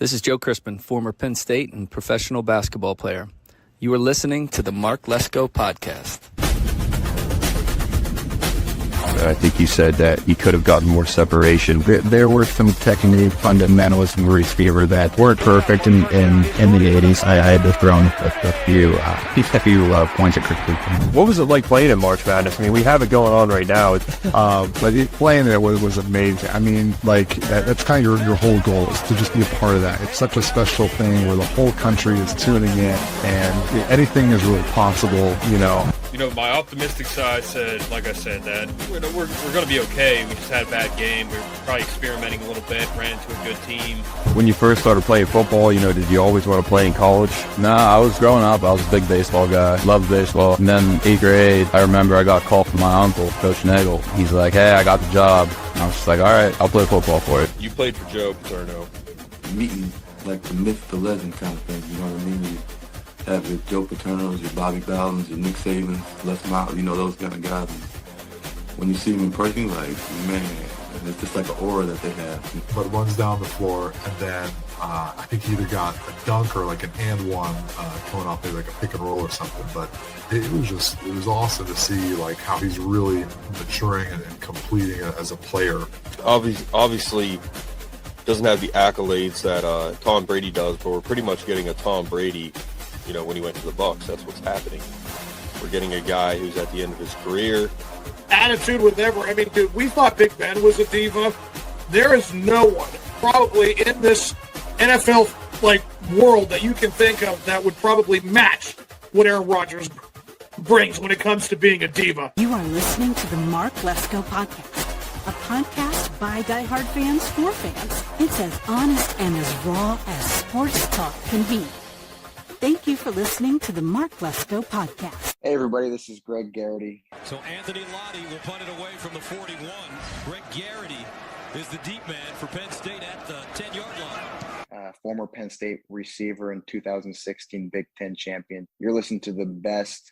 This is Joe Crispin, former Penn State and professional basketball player. You are listening to the Mark Lesko Podcast. I think you said that he could have gotten more separation. There were some technique fundamentals in receiver that weren't perfect in the 80s. I had to throw a few points at cricket. What was it like playing in March Madness? I mean, we have it going on right now. But playing there was amazing. I mean, like, that's kind of your whole goal is to just be a part of that. It's such a special thing where the whole country is tuning in, and anything is really possible, you know. You know, my optimistic side said, like I said, that we're going to be okay. We just had a bad game. We were probably experimenting a little bit, ran into a good team. When you first started playing football, did you always want to play in college? No, I was growing up. I was a big baseball guy. Loved baseball. And then 8th grade, I remember I got a call from my uncle, Coach Nagel. He's like, hey, I got the job. And I was just like, all right, I'll play football for it. You played for Joe Paterno. Meeting like the myth, the legend kind of thing, you know what I mean? You have your Joe Paternos, your Bobby Bowdens, your Nick Sabans, Les Miles, those kind of guys. And when you see them in person, you're like, man, it's just like an aura that they have. But runs down the floor, and then I think he either got a dunk or like an and one coming off maybe like a pick and roll or something. But it was awesome to see like how he's really maturing and completing it as a player. Obviously, doesn't have the accolades that Tom Brady does, but we're pretty much getting a Tom Brady. When he went to the Bucs, that's what's happening. We're getting a guy who's at the end of his career. Attitude with I mean, dude, we thought Big Ben was a diva. There is no one probably in this NFL world that you can think of that would probably match what Aaron Rodgers brings when it comes to being a diva. You are listening to the Mark Lesko Podcast, a podcast by diehard fans for fans. It's as honest and as raw as sports talk can be. Thank you for listening to the Mark Lesko Podcast. Hey, everybody, this is Greg Garrity. So Anthony Lottie will punt it away from the 41. Greg Garrity is the deep man for Penn State at the 10-yard line. Former Penn State receiver and 2016 Big Ten champion. You're listening to the best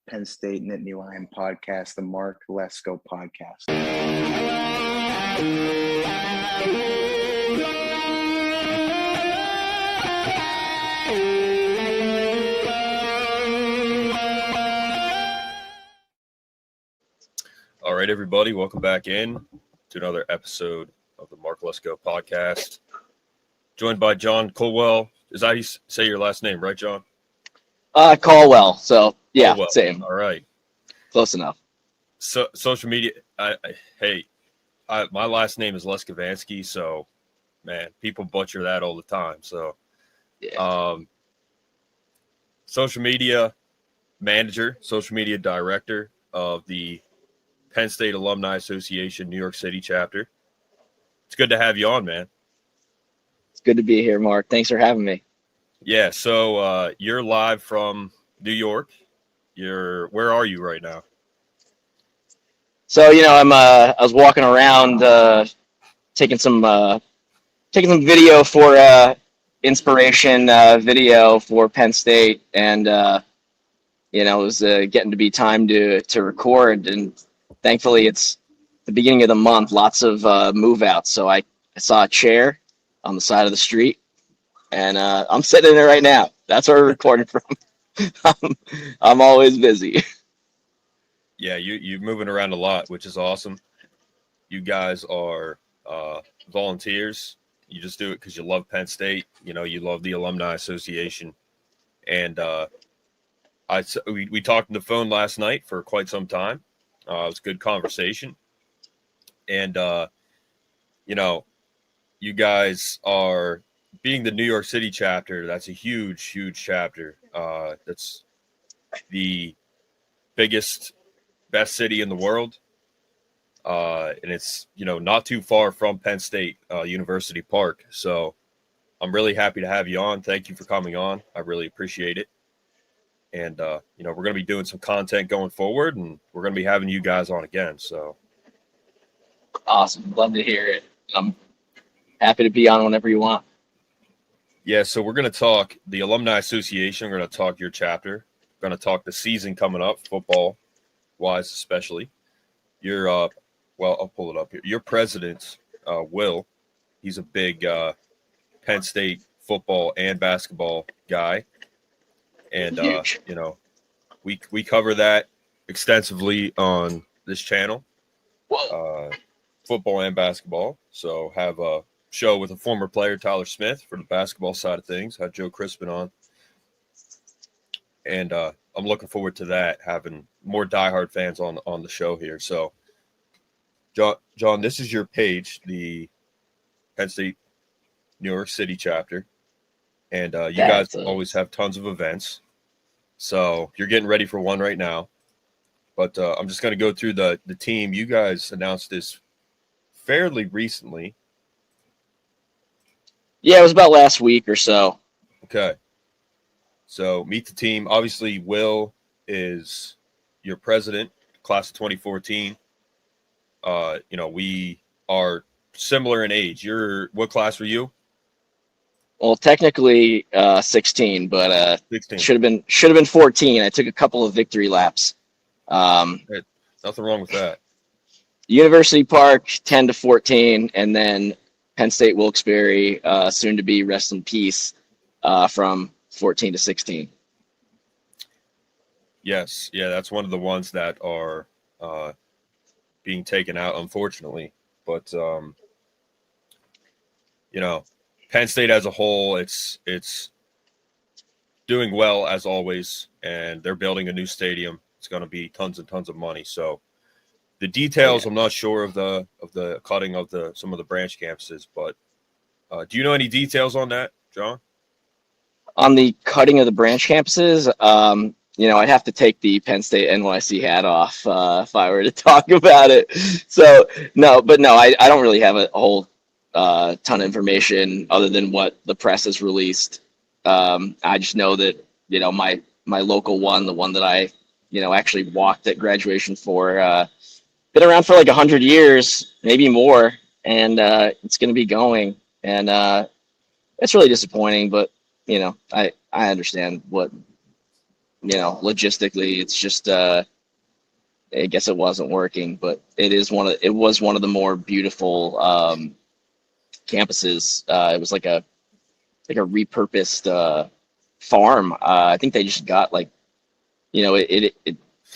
Penn State Nittany Lion podcast, the Mark Lesko Podcast. All right, everybody, welcome back in to another episode of the Mark Lesko Podcast. Joined by John Colwell. Is that how you say your last name, right, John? Colwell. So, yeah, Colwell. Same. All right. Close enough. So, social media. My last name is Leskovansky, so, man, people butcher that all the time. So, yeah. Social media manager, social media director of the Penn State Alumni Association, New York City chapter. It's good to have you on, man. It's good to be here, Mark. Thanks for having me. Yeah, so you're live from New York. Where are you right now? So, I was walking around taking some video for inspiration video for Penn State, and it was getting to be time to record, and thankfully, it's the beginning of the month, lots of move outs. So I saw a chair on the side of the street, and I'm sitting in it right now. That's where we're recording from. I'm always busy. Yeah, you're moving around a lot, which is awesome. You guys are volunteers. You just do it because you love Penn State. You love the Alumni Association. And we talked on the phone last night for quite some time. It was a good conversation. And, you guys are being the New York City chapter. That's a huge, huge chapter. That's the biggest, best city in the world. And it's, not too far from Penn State University Park. So I'm really happy to have you on. Thank you for coming on. I really appreciate it. And, we're going to be doing some content going forward, and we're going to be having you guys on again. So awesome. Love to hear it. I'm happy to be on whenever you want. Yeah, so we're going to talk the Alumni Association. We're going to talk your chapter. We're going to talk the season coming up, football-wise especially. Your, I'll pull it up here. Your president, Will, he's a big Penn State football and basketball guy. And, you know, we cover that extensively on this channel, football and basketball. So have a show with a former player, Tyler Smith, for the basketball side of things. Had Joe Crispin on. And I'm looking forward to that, having more diehard fans on the show here. So, John, this is your page, the Penn State New York City chapter. And you guys always have tons of events. So you're getting ready for one right now. But I'm just going to go through the team. You guys announced this fairly recently. Yeah, it was about last week or so. Okay. So meet the team. Obviously, Will is your president, class of 2014. You know, we are similar in age. What class were you? Well, technically 16, but 16. should have been 14. I took a couple of victory laps. Hey, nothing wrong with that. University Park 10 to 14, and then Penn State Wilkes-Barre, soon to be rest in peace, from 14 to 16. Yes, yeah, that's one of the ones that are being taken out, unfortunately. But you know, Penn State as a whole, it's doing well as always, and they're building a new stadium. It's going to be tons and tons of money. So the details, I'm not sure of the cutting of some of the branch campuses, but do you know any details on that, John? On the cutting of the branch campuses, you know, I'd have to take the Penn State NYC hat off if I were to talk about it. So no, I don't really have a whole ton of information other than what the press has released. I just know that, you know, my local one, the one that I, you know, actually walked at graduation for, been around for like 100 years, maybe more, and it's going to be going. And it's really disappointing, but, you know, I understand what, you know, logistically, it's just, I guess it wasn't working, but it was one of the more beautiful campuses. It was like a repurposed farm. I think they just got like, you know, it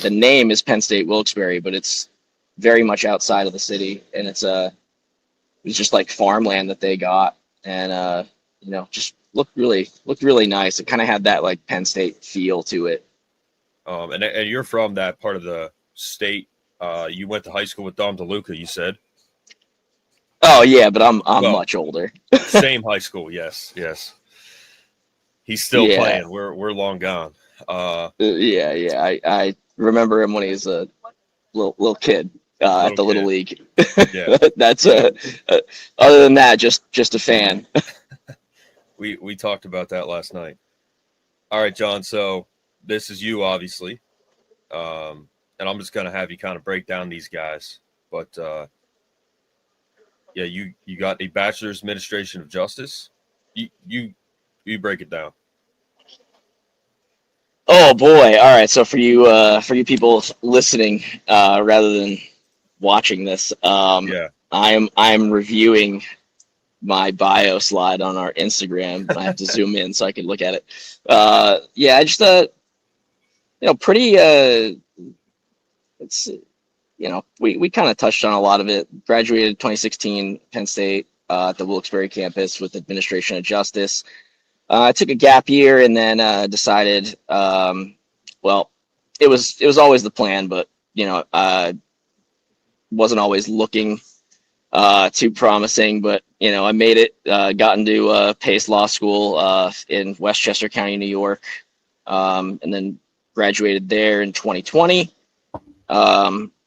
the name is Penn State Wilkes-Barre, but it's very much outside of the city, and it was just like farmland that they got, and you know, just looked really nice. It kind of had that like Penn State feel to it. And you're from that part of the state. You went to high school with Dom DeLuca, you said. Oh yeah, but I'm much older. Same high school, yes. He's still playing. We're long gone. Yeah. I remember him when he was a little kid at the Little League. Yeah. That's other than that, just a fan. We talked about that last night. All right, John. So this is you, obviously, and I'm just gonna have you kind of break down these guys. But yeah, you got a bachelor's administration of justice. You break it down. Oh boy! All right. So for you people listening, rather than watching this, I'm reviewing my bio slide on our Instagram. I have to zoom in so I can look at it. Yeah, just you know, pretty. It's, you know, we kind of touched on a lot of it. Graduated 2016 Penn State at the Wilkes-Barre campus with administration of justice. I took a gap year and then decided, well, it was always the plan, but, you know, wasn't always looking too promising, but, you know, I made it, got into Pace Law School in Westchester County, New York, and then graduated there in 2020,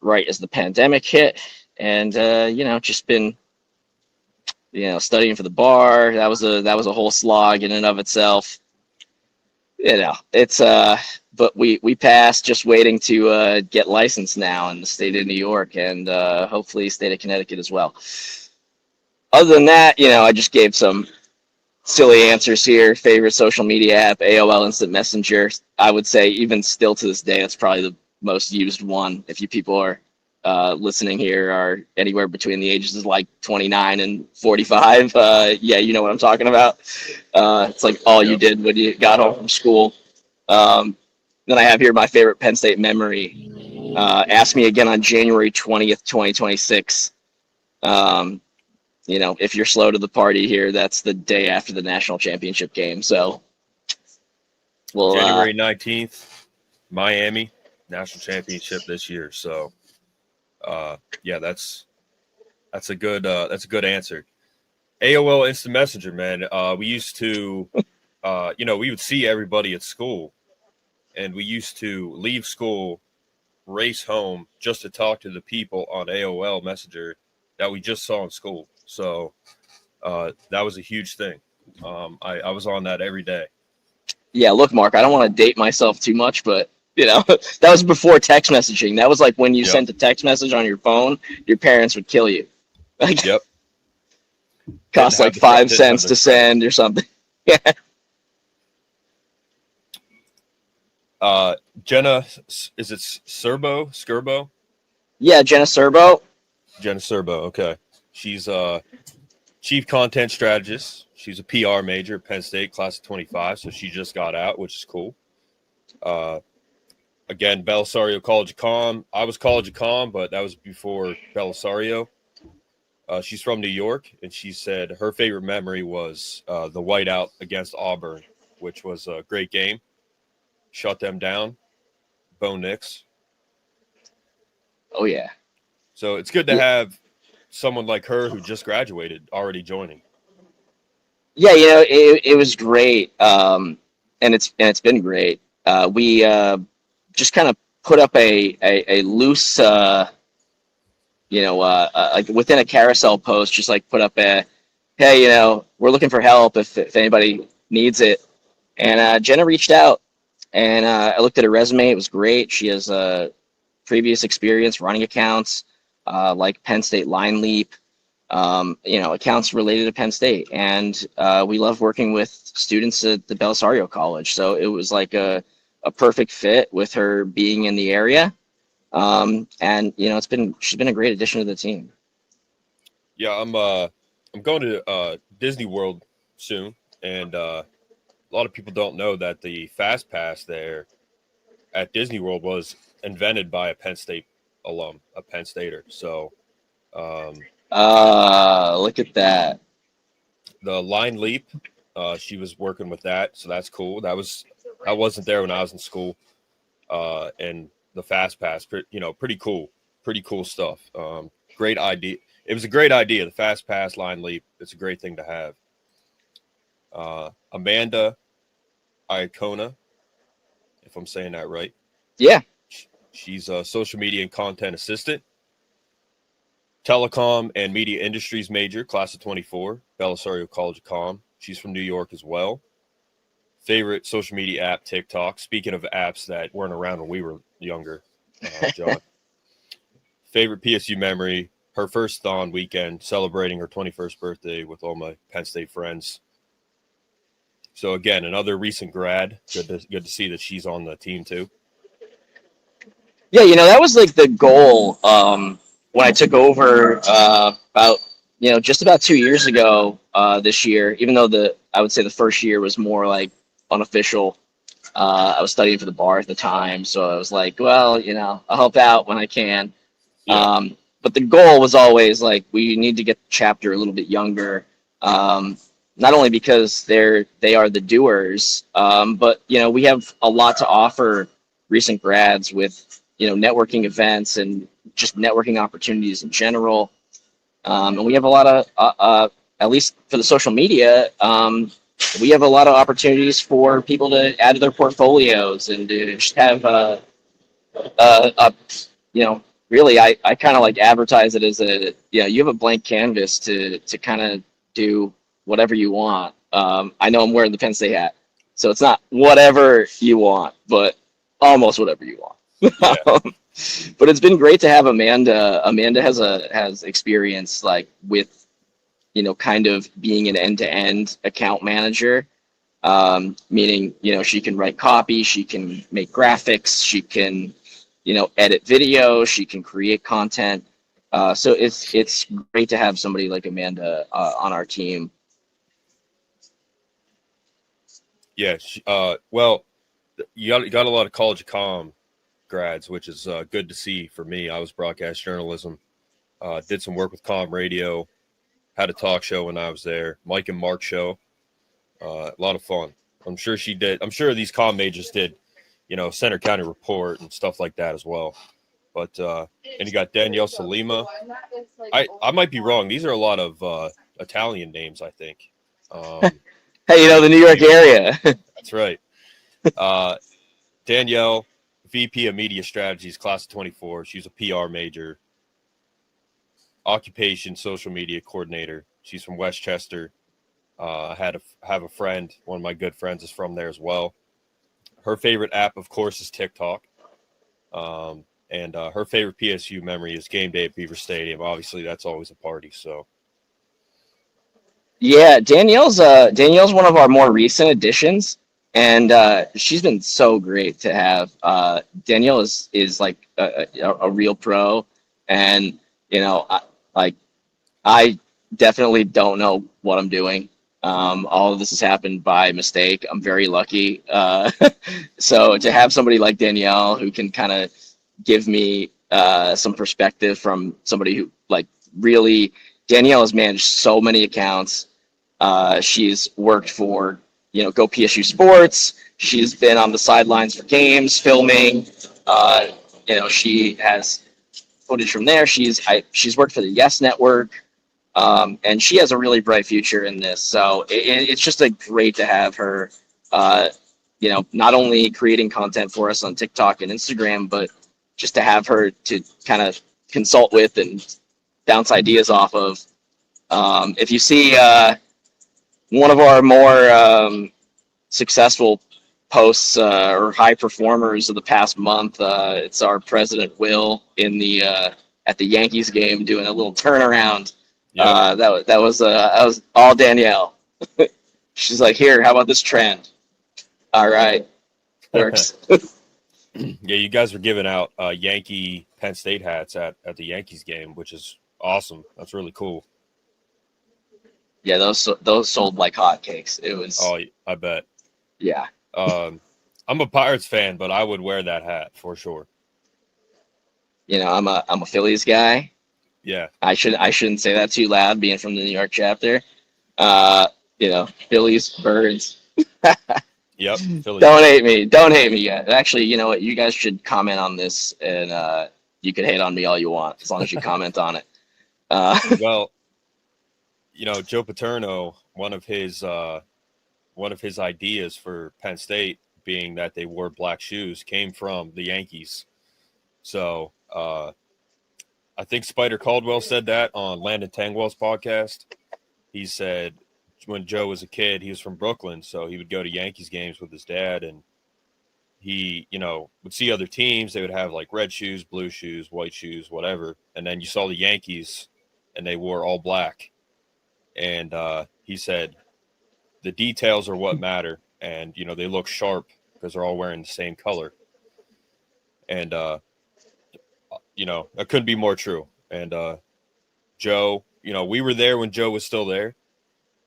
right as the pandemic hit, and, you know, just been, you know, studying for the bar. That was a whole slog in and of itself. You know, it's but we passed, just waiting to get licensed now in the state of New York and hopefully state of Connecticut as well. Other than that, you know, I just gave some silly answers here. Favorite social media app, AOL Instant Messenger. I would say even still to this day, that's probably the most used one. If you people are listening here are anywhere between the ages of like 29 and 45, yeah, you know what I'm talking about. It's like all you did when you got home from school. Then I have here my favorite Penn State memory. Ask me again on January 20th, 2026. If you're slow to the party here, that's the day after the national championship game. So, January 19th, Miami, national championship this year. So, yeah, that's a good answer. AOL Instant Messenger, man. We used to, we would see everybody at school, and we used to leave school, race home just to talk to the people on AOL Messenger that we just saw in school. So that was a huge thing. I was on that every day. Yeah, look, Mark, I don't want to date myself too much, but that was before text messaging. That was like when you sent a text message on your phone, your parents would kill you. Like, yep. Cost like 5 cents to send or something. Yeah. Jenna, is it Skirbo? Yeah, Jenna Serbo. Jenna Serbo, okay. She's chief content strategist. She's a PR major at Penn State, class of 25, so she just got out, which is cool. Again, Belisario College of Comm. I was College of Comm, but that was before Belisario. She's from New York, and she said her favorite memory was the whiteout against Auburn, which was a great game. Shut them down. Bo Nix. Oh, yeah. So it's good to have someone like her who just graduated already joining. Yeah, it was great, and it's been great. We just kind of put up a loose, like within a carousel post, just like put up hey, we're looking for help if anybody needs it. And Jenna reached out, and I looked at her resume. It was great. She has previous experience running accounts, like Penn State Line Leap, accounts related to Penn State. And we love working with students at the Belisario College. So it was like a perfect fit with her being in the area. And she's been a great addition to the team. Yeah, I'm going to Disney World soon, and a lot of people don't know that the Fast Pass there at Disney World was invented by a Penn State alum, a Penn Stater. So, look at that. The Line Leap, she was working with that, so that's cool. I wasn't there when I was in school, and the Fast Pass, pretty cool stuff. Great idea. It was a great idea. The Fast Pass, Line Leap. It's a great thing to have. Amanda Iacona, if I'm saying that right. Yeah. She's a social media and content assistant. Telecom and media industries major, class of 24, Belisario College of Comm. She's from New York as well. Favorite social media app, TikTok. Speaking of apps that weren't around when we were younger, John. Favorite PSU memory, her first Thon weekend, celebrating her 21st birthday with all my Penn State friends. So again, another recent grad. Good to see that she's on the team too. Yeah, that was like the goal when I took over about just about 2 years ago this year. Even though I would say the first year was more like unofficial. I was studying for the bar at the time, so I was like, well, I'll help out when I can. Yeah. But the goal was always like we need to get the chapter a little bit younger. Not only because they are the doers, but we have a lot to offer recent grads with networking events and just networking opportunities in general. And we have a lot of at least for the social media, we have a lot of opportunities for people to add to their portfolios and to just have really I kind of like advertise it as you have a blank canvas to kind of do whatever you want. I know I'm wearing the Penn State hat, so it's not whatever you want, but almost whatever you want. Yeah. But it's been great to have Amanda. Amanda has experience like with, kind of being an end-to-end account manager, meaning, she can write copy, she can make graphics, she can, edit video. She can create content. So it's great to have somebody like Amanda on our team. Yeah. Well, you got a lot of college comm grads, which is good to see for me. I was broadcast journalism, did some work with comm radio, had a talk show when I was there, Mike and Mark show. A lot of fun. I'm sure she did. I'm sure these comm majors did, Center County Report and stuff like that as well. But and you got Danielle Salima. I might be wrong. These are a lot of Italian names, I think. Hey, the New York area. That's right. Danielle, VP of Media Strategies, class of 24. She's a PR major. Occupation, social media coordinator. She's from Westchester. I have a friend. One of my good friends is from there as well. Her favorite app, of course, is Tik Tok. And her favorite PSU memory is game day at Beaver Stadium. Obviously, that's always a party. So, yeah, Danielle's one of our more recent additions, and she's been so great to have. Danielle is like a real pro, and I definitely don't know what I'm doing. All of this has happened by mistake. I'm very lucky. So to have somebody like Danielle who can kind of give me some perspective from somebody who really, Danielle has managed so many accounts. She's worked for, Go PSU Sports. She's been on the sidelines for games, filming. She has footage from there. She's worked for the Yes Network. And she has a really bright future in this. So it's just great to have her, not only creating content for us on TikTok and Instagram, but just to have her to kind of consult with and bounce ideas off of. If you see one of our more successful posts or high performers of the past month, it's our president Will at the Yankees game doing a little turnaround. Yeah. That was all Danielle. She's like, here, how about this trend? All right, works. Yeah, you guys were giving out Yankee Penn State hats at the Yankees game, which is awesome. That's really cool. Yeah, those sold like hotcakes. It was. Oh, I bet. Yeah. I'm a Pirates fan, but I would wear that hat for sure. I'm a Phillies guy. Yeah. I shouldn't say that too loud, being from the New York chapter. Phillies, Birds. Yep. Phillies. Don't hate me yet. Actually, you know what? You guys should comment on this, and you can hate on me all you want as long as you comment on it. Well, Joe Paterno, one of his ideas for Penn State being that they wore black shoes came from the Yankees. So I think Spider Caldwell said that on Landon Tangwell's podcast. He said when Joe was a kid, he was from Brooklyn, so he would go to Yankees games with his dad, and he, would see other teams. They would have like red shoes, blue shoes, white shoes, whatever. And then you saw the Yankees, and they wore all black. And he said the details are what matter, and they look sharp because they're all wearing the same color. And that couldn't be more true. And Joe, we were there when Joe was still there,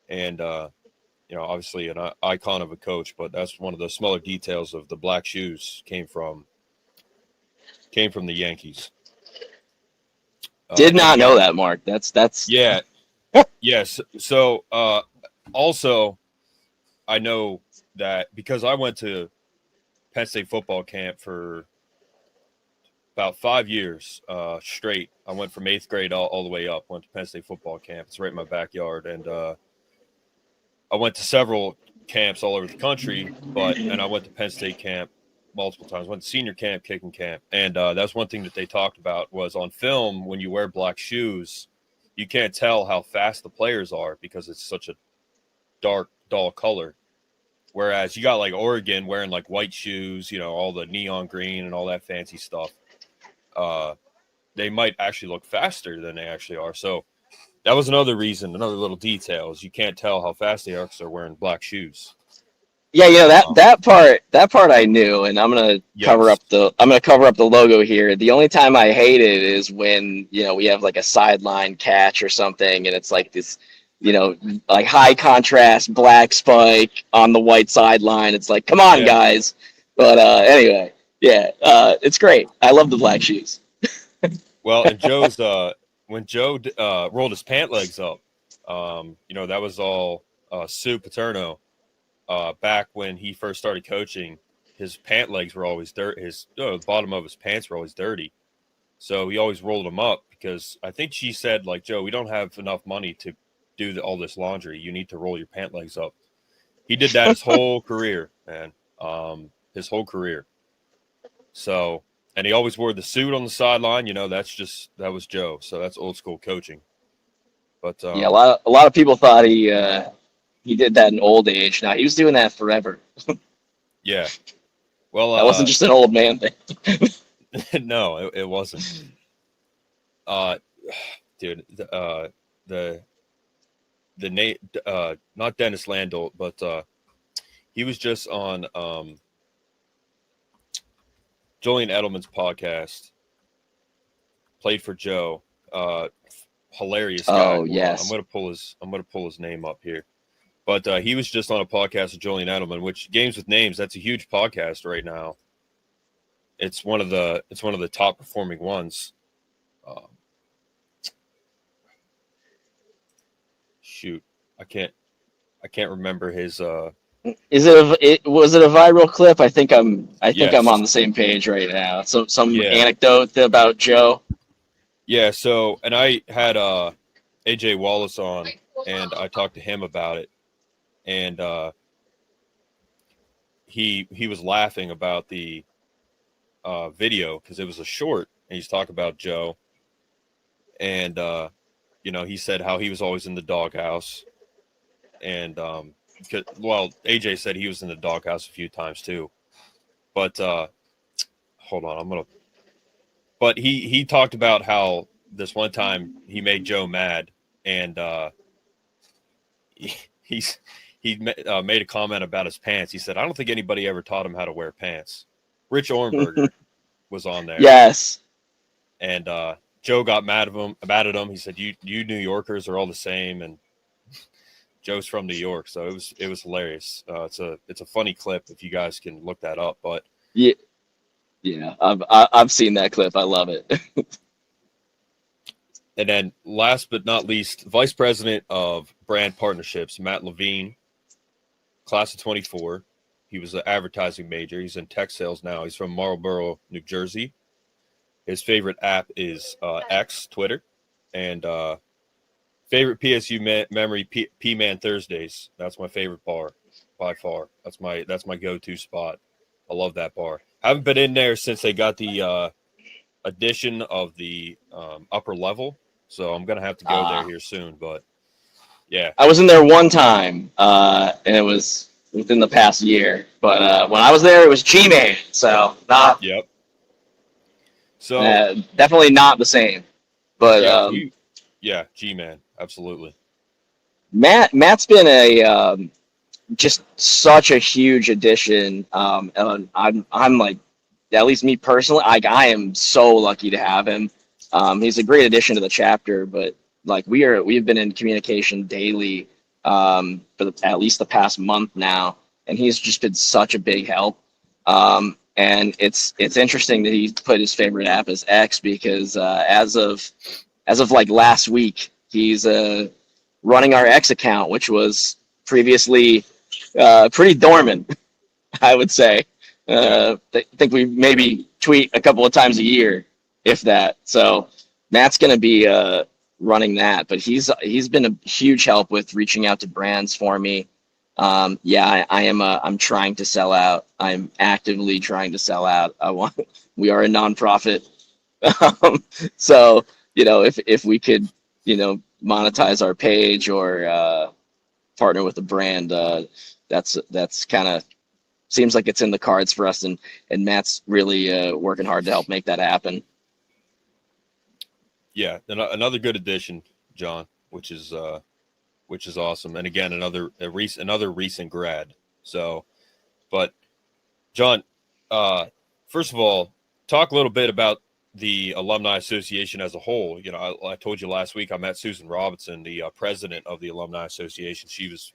and obviously an icon of a coach. But that's one of the smaller details of the black shoes came from the Yankees. Did not know that, Mark. That's yeah. Yes. So also, I know that because I went to Penn State football camp for about 5 years straight. I went from 8th grade all the way up. Went to Penn State football camp. It's right in my backyard, and I went to several camps all over the country. And I went to Penn State camp multiple times. Went to senior camp, kicking camp, and that's one thing that they talked about was on film when you wear black shoes, you can't tell how fast the players are because it's such a dark, dull color. Whereas you got like Oregon wearing like white shoes, all the neon green and all that fancy stuff. They might actually look faster than they actually are. So that was another reason, another little detail is you can't tell how fast they are because they're wearing black shoes. Yeah, that part I knew, and I'm gonna cover up the logo here. The only time I hate it is when we have like a sideline catch or something, and it's like this, like high contrast black spike on the white sideline. It's like, come on, guys. But anyway, it's great. I love the black shoes. Well, and Joe's when Joe rolled his pant legs up, that was all Sue Paterno. Back when he first started coaching, his pant legs were always dirty. The bottom of his pants were always dirty, so he always rolled them up because I think she said, like, Joe, we don't have enough money to do all this laundry. You need to roll your pant legs up. He did that his whole career, man. His whole career. So, and he always wore the suit on the sideline. That was Joe. So that's old school coaching. But a lot of people thought he did that in old age. Now he was doing that forever. Yeah. Well, that wasn't just an old man thing. No, it wasn't. Dude, the name, not Dennis Landau, but he was just on Julian Edelman's podcast. Played for Joe. Hilarious guy. Oh, yes. I'm gonna pull his name up here. But he was just on a podcast with Julian Edelman, which Games with Names, that's a huge podcast right now. It's one of the top performing ones. Shoot, I can't remember his. Was it a viral clip? I think I'm on the same page right now. So some anecdote about Joe. Yeah. So, and I had AJ Wallace on, and I talked to him about it. And he was laughing about the video because it was a short, and he's talking about Joe. And he said how he was always in the doghouse, and AJ said he was in the doghouse a few times too. But hold on, But he talked about how this one time he made Joe mad, and he made a comment about his pants. He said, I don't think anybody ever taught him how to wear pants. Rich Orenberger was on there. Yes. And Joe got mad at him. He said, you New Yorkers are all the same. And Joe's from New York. So it was hilarious. It's a funny clip if you guys can look that up. But yeah, I've seen that clip. I love it. And then last but not least, Vice President of Brand Partnerships, Matt Levine, class of 24. He was an advertising major. He's in tech sales now. He's from Marlboro, New Jersey. His favorite app is X, Twitter. And favorite PSU memory, P-Man Thursdays. That's my favorite bar by far. That's my go-to spot. I love that bar. Haven't been in there since they got the addition of the upper level. So I'm going to have to go there here soon. But, yeah. I was in there one time, and it was within the past year. But when I was there, it was G-Man. So, not. Yep. So definitely not the same. But yeah, G-Man. Absolutely. Matt's been a just such a huge addition. And I'm like, at least me personally, I am so lucky to have him. He's a great addition to the chapter, but like we've been in communication daily for at least the past month now, and he's just been such a big help. And it's interesting that he put his favorite app as X because as of like last week, he's running our X account, which was previously pretty dormant, I would say. I think we maybe tweet a couple of times a year, if that. So Matt's going to be running that, but he's been a huge help with reaching out to brands for me. I'm trying to sell out. I'm actively trying to sell out. We are a nonprofit. So, if we could, monetize our page or partner with a brand, that's kind of seems like it's in the cards for us, and Matt's really working hard to help make that happen. Yeah, another good addition, John, which is awesome. And again, another recent grad. So But John, first of all, talk a little bit about the Alumni Association as a whole. You know, I told you last week I met Susan Robinson, the president of the Alumni Association. She was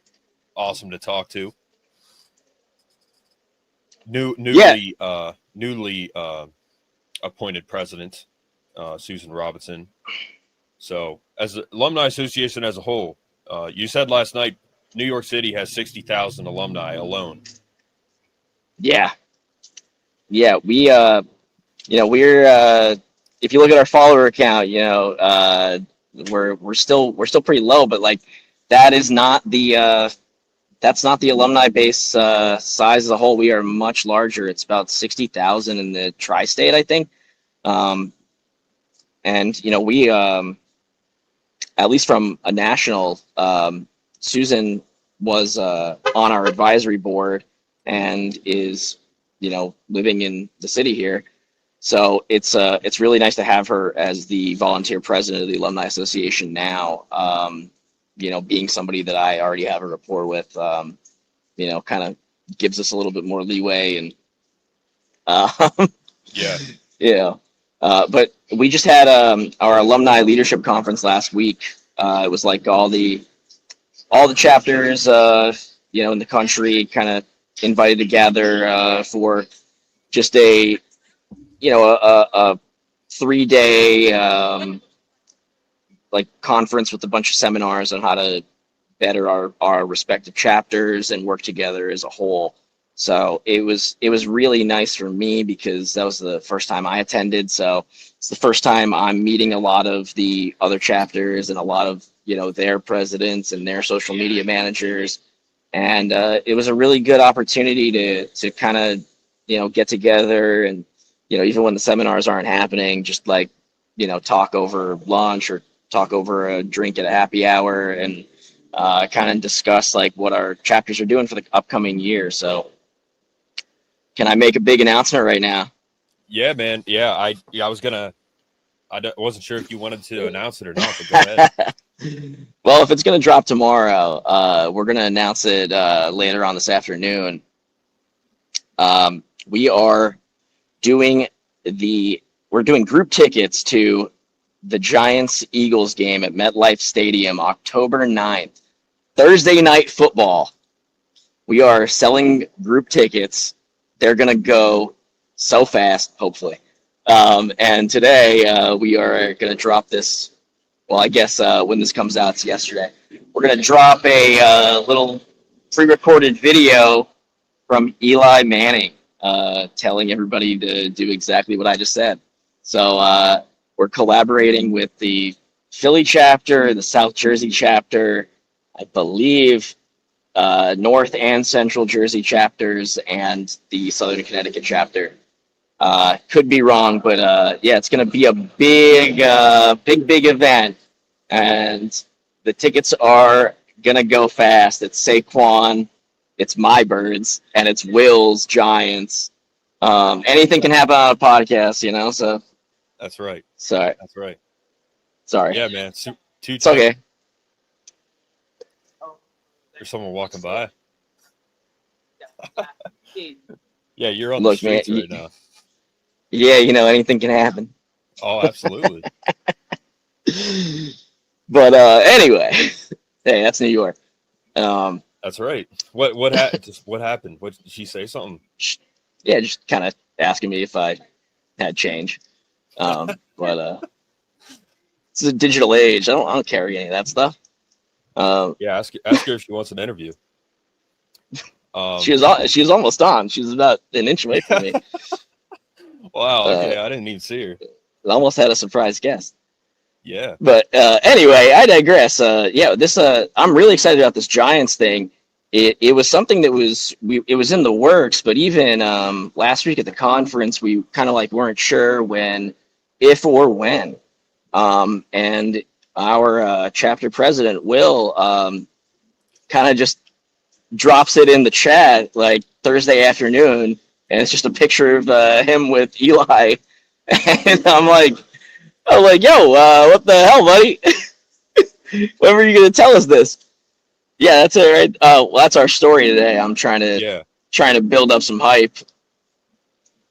awesome to talk to. Newly appointed president, Susan Robinson. So, as the Alumni Association as a whole, you said last night New York City has 60,000 alumni alone. Yeah, we we're if you look at our follower account, we're still pretty low, but like that is not the that's not the alumni base size as a whole. We are much larger. It's about 60,000 in the tri-state, I think. And we at least from a national, Susan was on our advisory board and is living in the city here. So it's really nice to have her as the volunteer president of the Alumni Association now. Being somebody that I already have a rapport with, kind of gives us a little bit more leeway and but we just had our alumni leadership conference last week. It was like all the chapters in the country kind of invited together for just a 3-day conference with a bunch of seminars on how to better our respective chapters and work together as a whole. So it was really nice for me because that was the first time I attended. So it's the first time I'm meeting a lot of the other chapters and a lot of their presidents and their social media managers. And it was a really good opportunity to kind of get together and even when the seminars aren't happening, just talk over lunch or talk over a drink at a happy hour and kind of discuss what our chapters are doing for the upcoming year. So can I make a big announcement right now? Yeah, man. Yeah, I wasn't sure if you wanted to announce it or not, but go ahead. Well, if it's going to drop tomorrow, we're going to announce it later on this afternoon. We're doing group tickets to the Giants-Eagles game at MetLife Stadium, October 9th, Thursday night football. We are selling group tickets. They're going to go so fast, hopefully. And today we are going to drop this. Well, I guess when this comes out, it's yesterday. We're going to drop a little pre-recorded video from Eli Manning telling everybody to do exactly what I just said. So we're collaborating with the Philly chapter, the South Jersey chapter, I believe North and Central Jersey chapters, and the Southern Connecticut chapter. Could be wrong, but it's going to be a big event, and the tickets are going to go fast. It's Saquon, it's my Birds, and it's Will's Giants. Anything can happen on a podcast, so. That's right. Sorry. That's right. Sorry. Yeah, man. It's okay. There's someone walking by. Yeah, you're on the streets right now. Yeah, anything can happen. Oh, absolutely. But anyway, hey, that's New York. That's right. What happened? What did she say? Something? Yeah, just kind of asking me if I had change. But it's a digital age. I don't carry any of that stuff. Yeah, ask her if she wants an interview. She was almost on. She was about an inch away from me. Wow. Okay, I didn't even see her. I almost had a surprise guest. Yeah. But anyway, I digress. I'm really excited about this Giants thing. It was something that it was in the works, but even last week at the conference, we kind of weren't sure if or when. And our chapter president, Will, kind of just drops it in the chat Thursday afternoon, and it's just a picture of him with Eli. And I'm like, yo, what the hell, buddy? When were you going to tell us this? Yeah, that's it, right? Well, that's our story today. I'm trying to trying to build up some hype.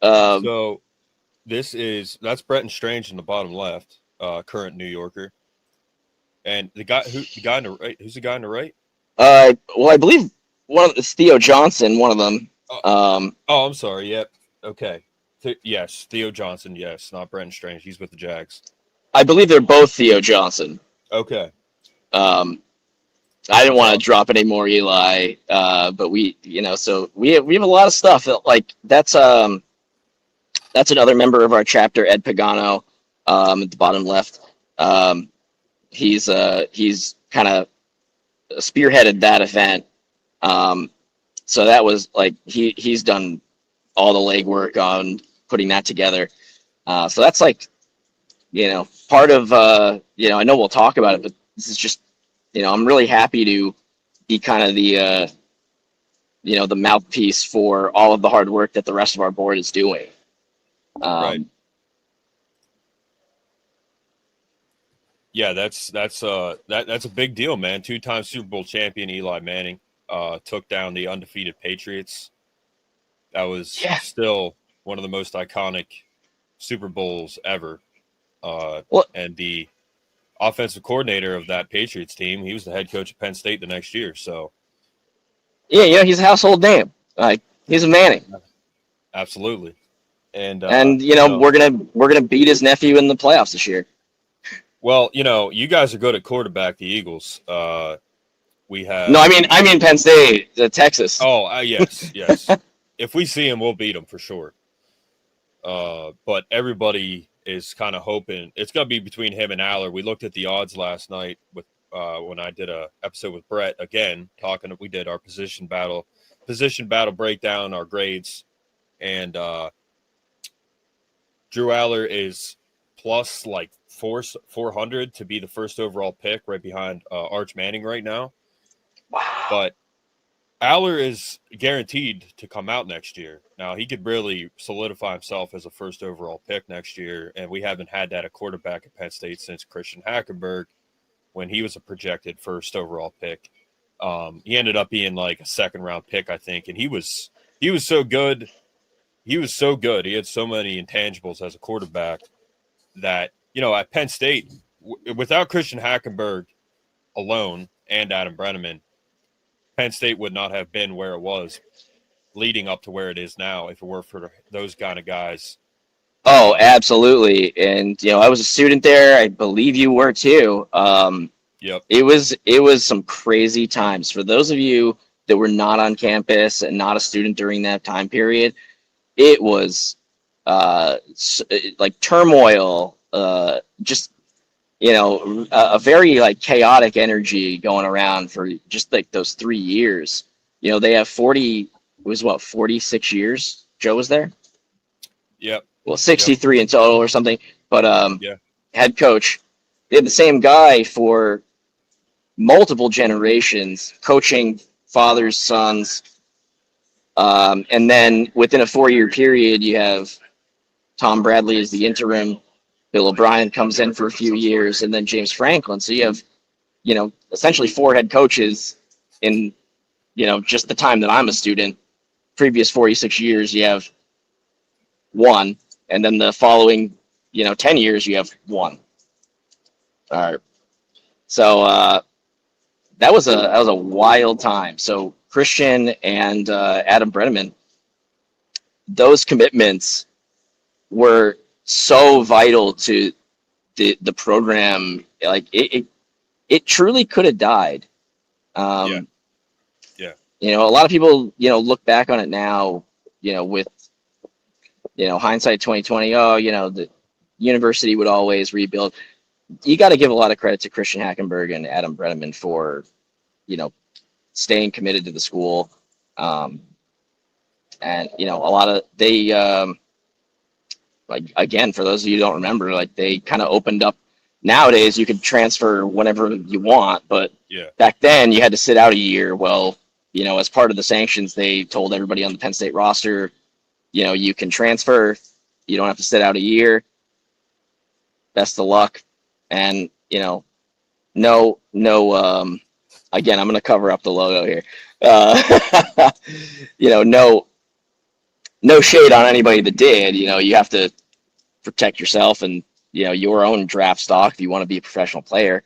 So that's Bretton Strange in the bottom left, current New Yorker. And who's the guy on the right? Well, I believe it's Theo Johnson, one of them. I'm sorry. Yep. Okay. Yes, Theo Johnson. Yes, not Bretton Strange. He's with the Jags. I believe they're both Theo Johnson. Okay. I didn't want to drop any more Eli, but so we have a lot of stuff that, that's another member of our chapter, Ed Pagano, at the bottom left. He's kind of spearheaded that event. So that was he's done all the legwork on putting that together. So that's part of I know we'll talk about it, but this is just I'm really happy to be kind of the the mouthpiece for all of the hard work that the rest of our board is doing. Right. Yeah, that's a big deal, man. 2-time Super Bowl champion Eli Manning took down the undefeated Patriots. That was still one of the most iconic Super Bowls ever. And the offensive coordinator of that Patriots team, he was the head coach of Penn State the next year. So, yeah, he's a household name. He's a Manning. Absolutely. And we're gonna beat his nephew in the playoffs this year. Well, you guys are good at quarterback, the Eagles. We have no, I mean Penn State, Texas. Oh, yes. If we see him, we'll beat him for sure. But everybody is kind of hoping it's going to be between him and Aller. We looked at the odds last night with when I did a episode with Brett again, we did our position battle breakdown, our grades, and Drew Aller is plus 400 to be the first overall pick, right behind Arch Manning right now. Wow. But Aller is guaranteed to come out next year. Now, he could really solidify himself as a first overall pick next year, and we haven't had that at quarterback at Penn State since Christian Hackenberg when he was a projected first overall pick. He ended up being a second-round pick, I think, and he was so good. He was so good. He had so many intangibles as a quarterback that, at Penn State, without Christian Hackenberg alone and Adam Brenneman, Penn State would not have been where it was leading up to where it is now if it were for those kind of guys. Oh, absolutely. And, I was a student there. I believe you were too. Yep. It was some crazy times. For those of you that were not on campus and not a student during that time period, it was turmoil, just a very chaotic energy going around for just those 3 years. They have 46 years. Joe was there. Yep. Well, 63 in total or something. But yeah. Head coach, they had the same guy for multiple generations, coaching fathers, sons, and then within a 4-year period, you have Tom Bradley as the interim. Bill O'Brien comes in for a few years, and then James Franklin. So you have, essentially 4 head coaches in, just the time that I'm a student. Previous 46 years, you have 1, and then the following, 10 years, you have 1. All right. So that was a wild time. So Christian and Adam Brenneman, those commitments were so vital to the program. It truly could have died. Yeah. A lot of people look back on it now with hindsight 2020. The university would always rebuild. You got to give a lot of credit to Christian Hackenberg and Adam Brenneman for staying committed to the school, and a lot of they again, for those of you who don't remember, they kind of opened up. Nowadays, you could transfer whenever you want, but back then you had to sit out a year. Well, as part of the sanctions, they told everybody on the Penn State roster, you can transfer. You don't have to sit out a year. Best of luck. And, no again, I'm going to cover up the logo here. No shade on anybody that did. You have to protect yourself and, your own draft stock if you want to be a professional player.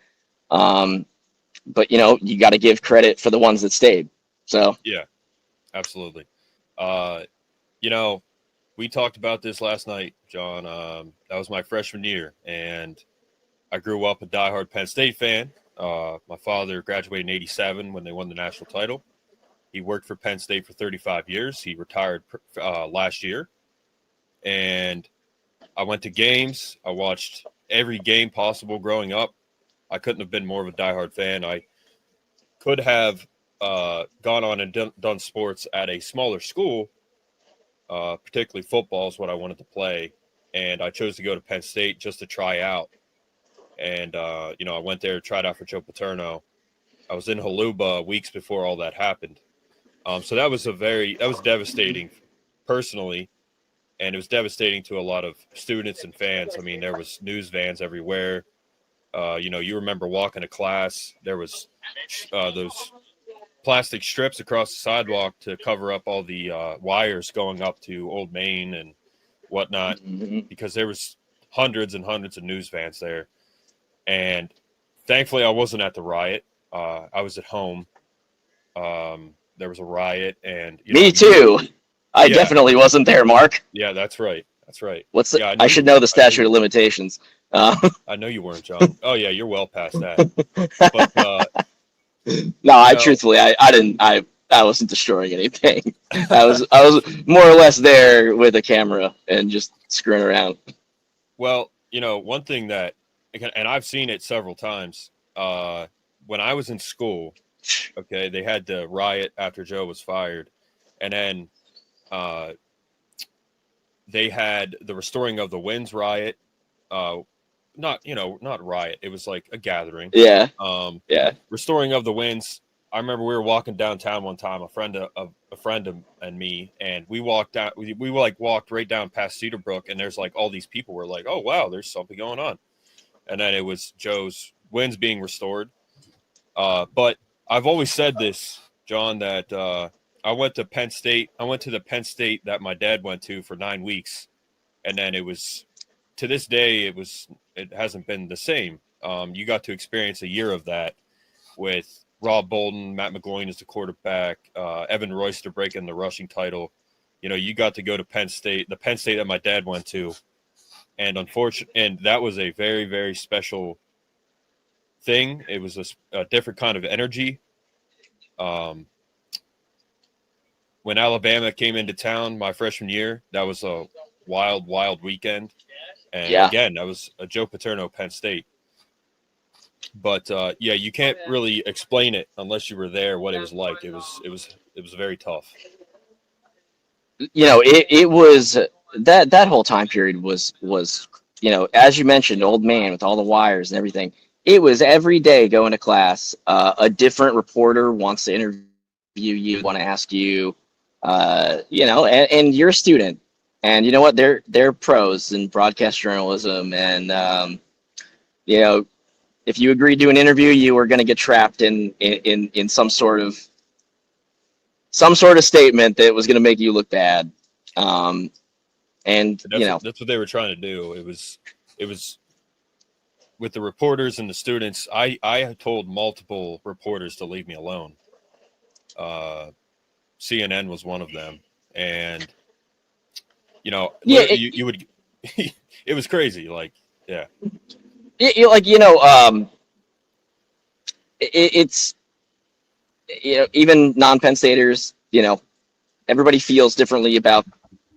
But, you got to give credit for the ones that stayed. So, yeah, absolutely. We talked about this last night, John. That was my freshman year, and I grew up a diehard Penn State fan. My father graduated in '87 when they won the national title. He worked for Penn State for 35 years. He retired last year. And I went to games. I watched every game possible growing up. I couldn't have been more of a diehard fan. I could have gone on and done sports at a smaller school, particularly football is what I wanted to play. And I chose to go to Penn State just to try out. And, I went there, tried out for Joe Paterno. I was in Haluba weeks before all that happened. So that was devastating personally. And it was devastating to a lot of students and fans. I mean, there was news vans everywhere. You remember walking to class. There was those plastic strips across the sidewalk to cover up all the wires going up to Old Main and whatnot, because there was hundreds and hundreds of news vans there. And thankfully, I wasn't at the riot. I was at home. There was a riot, and me too. I definitely wasn't there, Mark. Yeah, that's right. That's right. I should know the statute of limitations. I know you weren't, John. Oh yeah, you're well past that. But, no, truthfully, I didn't. I wasn't destroying anything. I was more or less there with a camera and just screwing around. Well, one thing that, and I've seen it several times. When I was in school, okay, they had the riot after Joe was fired, and then they had the Restoring of the Winds riot. Not riot. It was like a gathering. Yeah. Restoring of the Winds. I remember we were walking downtown one time, a friend and me, and we walked out. We walked right down past Cedarbrook, and there's like all these people. We're like, oh wow, there's something going on. And then it was Joe's Winds being restored. But I've always said this, John, that I went to Penn State. I went to the Penn State that my dad went to for 9 weeks, and then it was, to this day, it hasn't been the same. You got to experience a year of that with Rob Bolden, Matt McGloin as the quarterback, Evan Royster breaking the rushing title. You got to go to Penn State, the Penn State that my dad went to, and that was a very, very special thing. It was a different kind of energy. When Alabama came into town my freshman year, that was a wild, wild weekend. And again, that was a Joe Paterno Penn State. But you can't really explain it unless you were there, what it was like. It was very tough. It was that whole time period was as you mentioned, Old Man with all the wires and everything. It was every day going to class. A different reporter wants to interview you, want to ask you, and you're a student, and you know what? They're pros in broadcast journalism, and if you agreed to an interview, you were going to get trapped in some sort of statement that was going to make you look bad. That's what they were trying to do. It was with the reporters and the students. I had told multiple reporters to leave me alone. CNN was one of them, and you would. It was crazy. Like, yeah. It's even non-Penn Staters, everybody feels differently about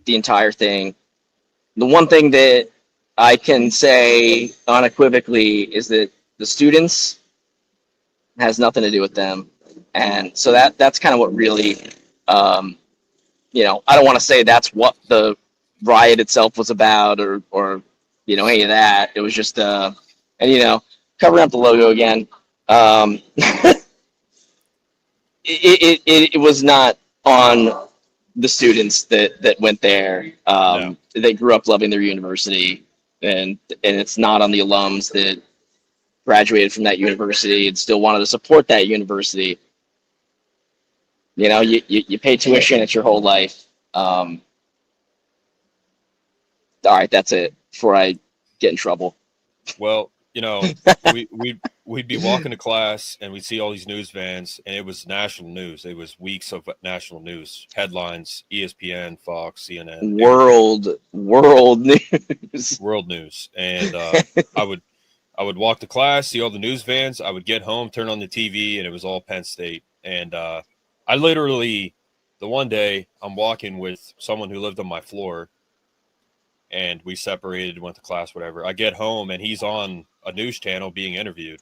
the entire thing. The one thing that I can say unequivocally is that the students has nothing to do with them. And so that's kind of what really, I don't want to say that's what the riot itself was about or any of that. It was just, covering up the logo again. It was not on the students that went there. No. They grew up loving their university, and it's not on the alums that graduated from that university and still wanted to support that university. You know, you pay tuition, it's your whole life. All right, that's it before I get in trouble. Well, you know, we'd be walking to class and we'd see all these news vans, and it was national news. It was weeks of national news, headlines, ESPN, Fox, CNN, World news. World news. And I would walk to class, see all the news vans. I would get home, turn on the TV, and it was all Penn State. And I literally, the one day I'm walking with someone who lived on my floor, and we separated, went to class, whatever. I get home and he's on a news channel being interviewed.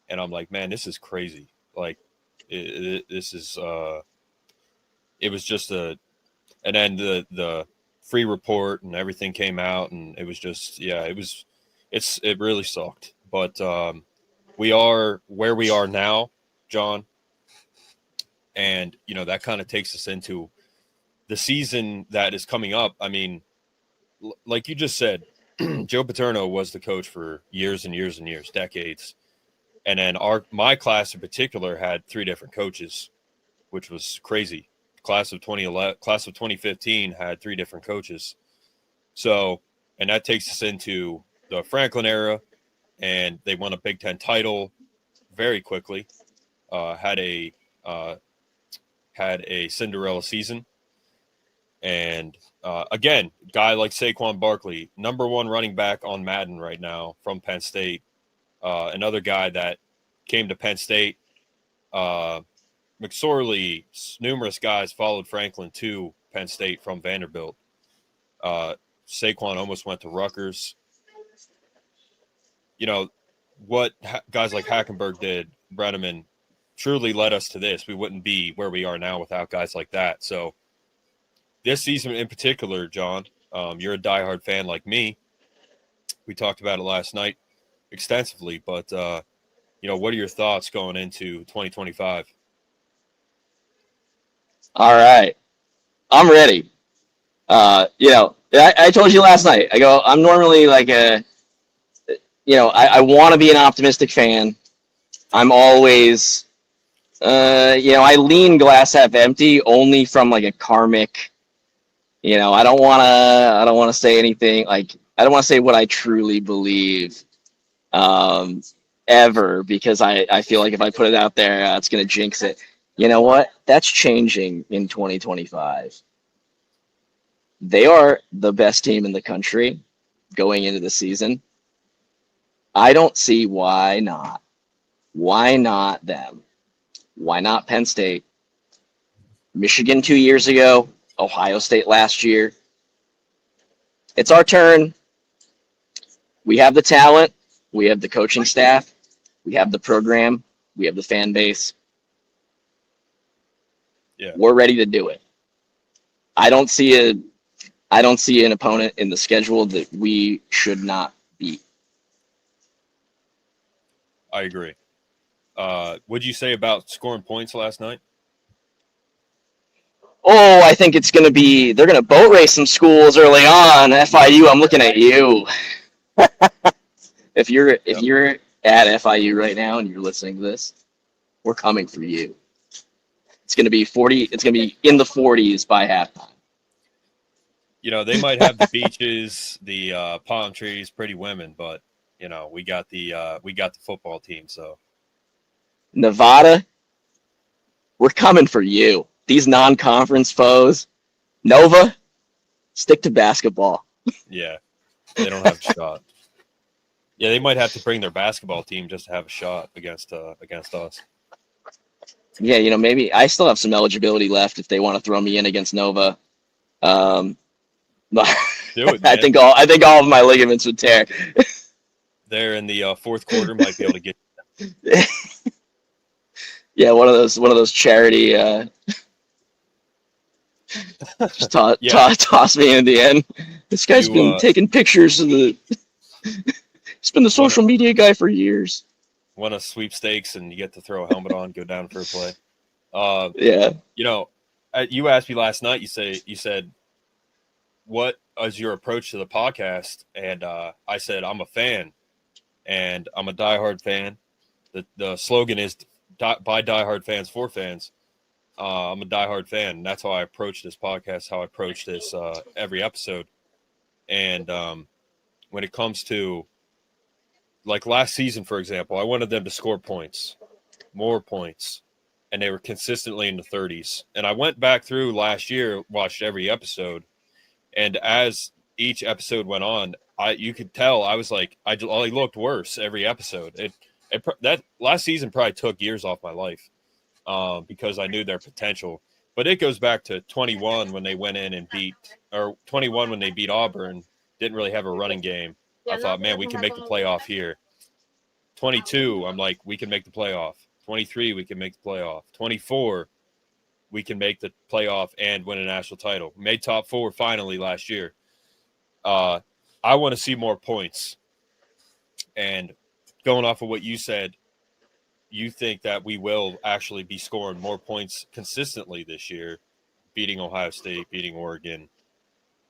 And I'm like, man, this is crazy. Like, this is, it was just and then the free report and everything came out, and it was just, yeah, it really sucked. But we are where we are now, John. And, you know, that kind of takes us into the season that is coming up. I mean, like you just said, Joe Paterno was the coach for years and years and years, decades. And then my class in particular had 3 different coaches, which was crazy. Class of 2015 had 3 different coaches. So, and that takes us into the Franklin era, and they won a Big Ten title very quickly. Had a Cinderella season. And again, guy like Saquon Barkley, #1 running back on Madden right now from Penn State. Another guy that came to Penn State. McSorley, numerous guys followed Franklin to Penn State from Vanderbilt. Saquon almost went to Rutgers. You know, what guys like Hackenberg did, Brenneman, truly led us to this. We wouldn't be where we are now without guys like that. So this season in particular, John, you're a diehard fan like me. We talked about it last night extensively, but, you know, what are your thoughts going into 2025? All right. I'm ready. You know, I told you last night, I'm normally like I want to be an optimistic fan. I'm always, I lean glass half empty only from like a karmic, I don't want to say anything. Like, I don't want to say what I truly believe, ever, because I feel like if I put it out there, it's going to jinx it. You know what? That's changing in 2025. They are the best team in the country going into the season. I don't see why not. Why not them? Why not Penn State? Michigan 2 years ago, Ohio State last year. It's our turn. We have the talent. We have the coaching staff. We have the program. We have the fan base. Yeah. We're ready to do it. I don't see an opponent in the schedule that we should not beat. I agree. What'd you say about scoring points last night? Oh, I think it's going to be, they're going to boat race some schools early on. FIU, I'm looking at you. If you're at FIU right now and you're listening to this, we're coming for you. It's going to be 40. It's going to be in the 40s by halftime. You know, they might have the beaches, the palm trees, pretty women, but we got the football team. So Nevada, we're coming for you. These non-conference foes, Nova, stick to basketball. Yeah, they don't have a shot. Yeah, they might have to bring their basketball team just to have a shot against us. Yeah, maybe I still have some eligibility left if they want to throw me in against Nova. Do it, man. I think all of my ligaments would tear. There in the fourth quarter, might be able to get. Yeah, one of those charity. Just toss me in the end. This guy's been taking pictures of the. He's been the social media guy for years. Won a sweepstakes, and you get to throw a helmet on, go down for a play. Yeah. You asked me last night. You said, "What is your approach to the podcast?" And I said, "I'm a fan." and I'm a diehard fan. The slogan is by diehard fans for fans. I'm a diehard fan, and that's how I approach this podcast, how I approach this every episode. And when it comes to, like last season, for example, I wanted them to score points, more points, and they were consistently in the 30s. And I went back through last year, watched every episode, and as each episode went on, you could tell I was like, I looked worse every episode. That last season probably took years off my life because I knew their potential. But it goes back to 21 when they went in and 21 when they beat Auburn, didn't really have a running game. I thought, man, we can make the playoff here. 22, I'm like, we can make the playoff. 23, we can make the playoff. 24, we can make the playoff and win a national title. Made top 4 finally last year. I want to see more points. And going off of what you said, you think that we will actually be scoring more points consistently this year, beating Ohio State, beating Oregon.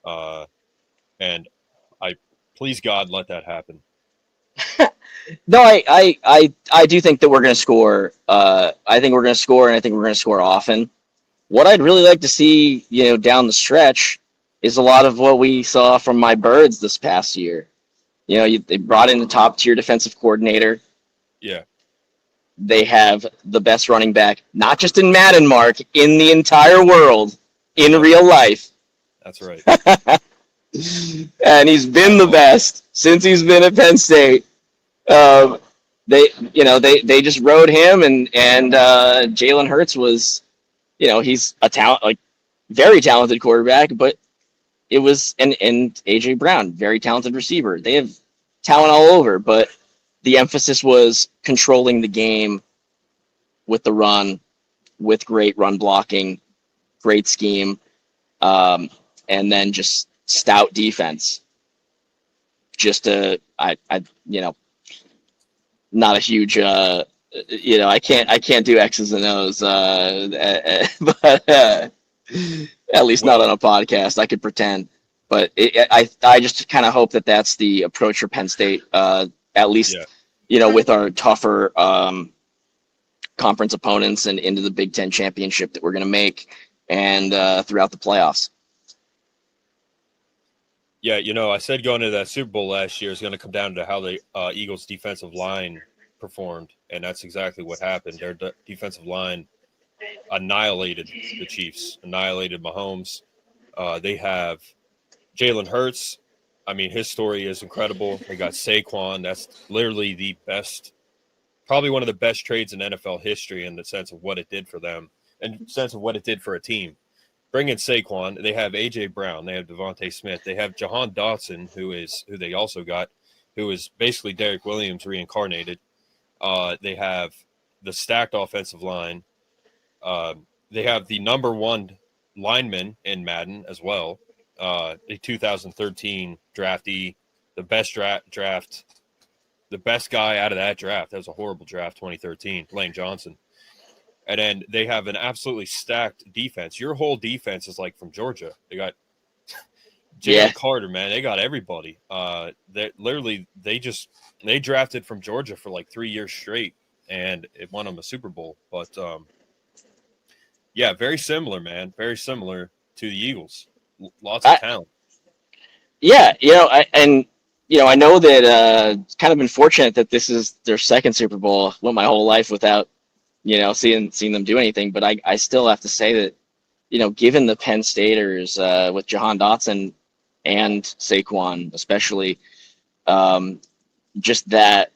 And I please God, let that happen. No, I do think that we're going to score. I think we're going to score, and I think we're going to score often. What I'd really like to see, down the stretch is a lot of what we saw from my Birds this past year. They brought in the top-tier defensive coordinator. Yeah. They have the best running back, not just in Madden, Mark, in the entire world, in real life. That's right. And he's been the best since he's been at Penn State. They just rode him, and Jalen Hurts was, he's a very talented quarterback, but it was and AJ Brown, very talented receiver. They have talent all over, but the emphasis was controlling the game with the run, with great run blocking, great scheme, and then just stout defense. Not a huge, I can't do X's and O's, but at least not on a podcast. I could pretend, but I just kind of hope that that's the approach for Penn State, at least, with our tougher conference opponents and into the Big Ten championship that we're going to make, and throughout the playoffs. Yeah, I said going to that Super Bowl last year is going to come down to how the Eagles' defensive line performed, and that's exactly what happened. Their defensive line annihilated the Chiefs, annihilated Mahomes. They have Jalen Hurts. I mean, his story is incredible. They got Saquon. That's literally the best, probably one of the best trades in NFL history in the sense of what it did for them and sense of what it did for a team. Bring in Saquon. They have A.J. Brown. They have Devontae Smith. They have Jahan Dotson, who they also got, who is basically Derek Williams reincarnated. They have the stacked offensive line. They have the number 1 lineman in Madden as well. The 2013 draftee, the best draft, the best guy out of that draft. That was a horrible draft, 2013, Lane Johnson. And then they have an absolutely stacked defense. Your whole defense is like from Georgia. They got Jalen Carter, man. They got everybody. They drafted from Georgia for like 3 years straight, and it won them a Super Bowl. But very similar, man. Very similar to the Eagles. Lots of talent. Yeah, I know that it's kind of been fortunate that this is their second Super Bowl. Went my whole life without seeing them do anything, but I still have to say that, given the Penn Staters with Jahan Dotson and Saquon, especially, just that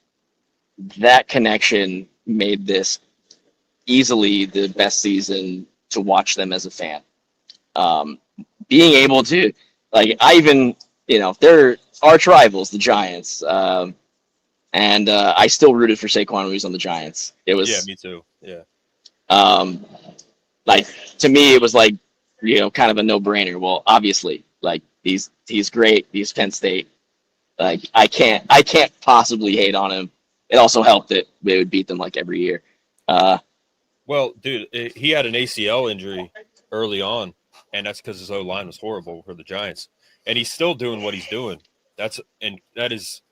connection made this easily the best season to watch them as a fan. Being able to, they're arch rivals, the Giants, and I still rooted for Saquon when he was on the Giants. It was me too. Yeah. To me, it was kind of a no-brainer. Well, obviously, he's great. He's Penn State. I can't possibly hate on him. It also helped that they would beat them every year. Well, dude, he had an ACL injury early on, and that's because his O-line was horrible for the Giants. And he's still doing what he's doing. That is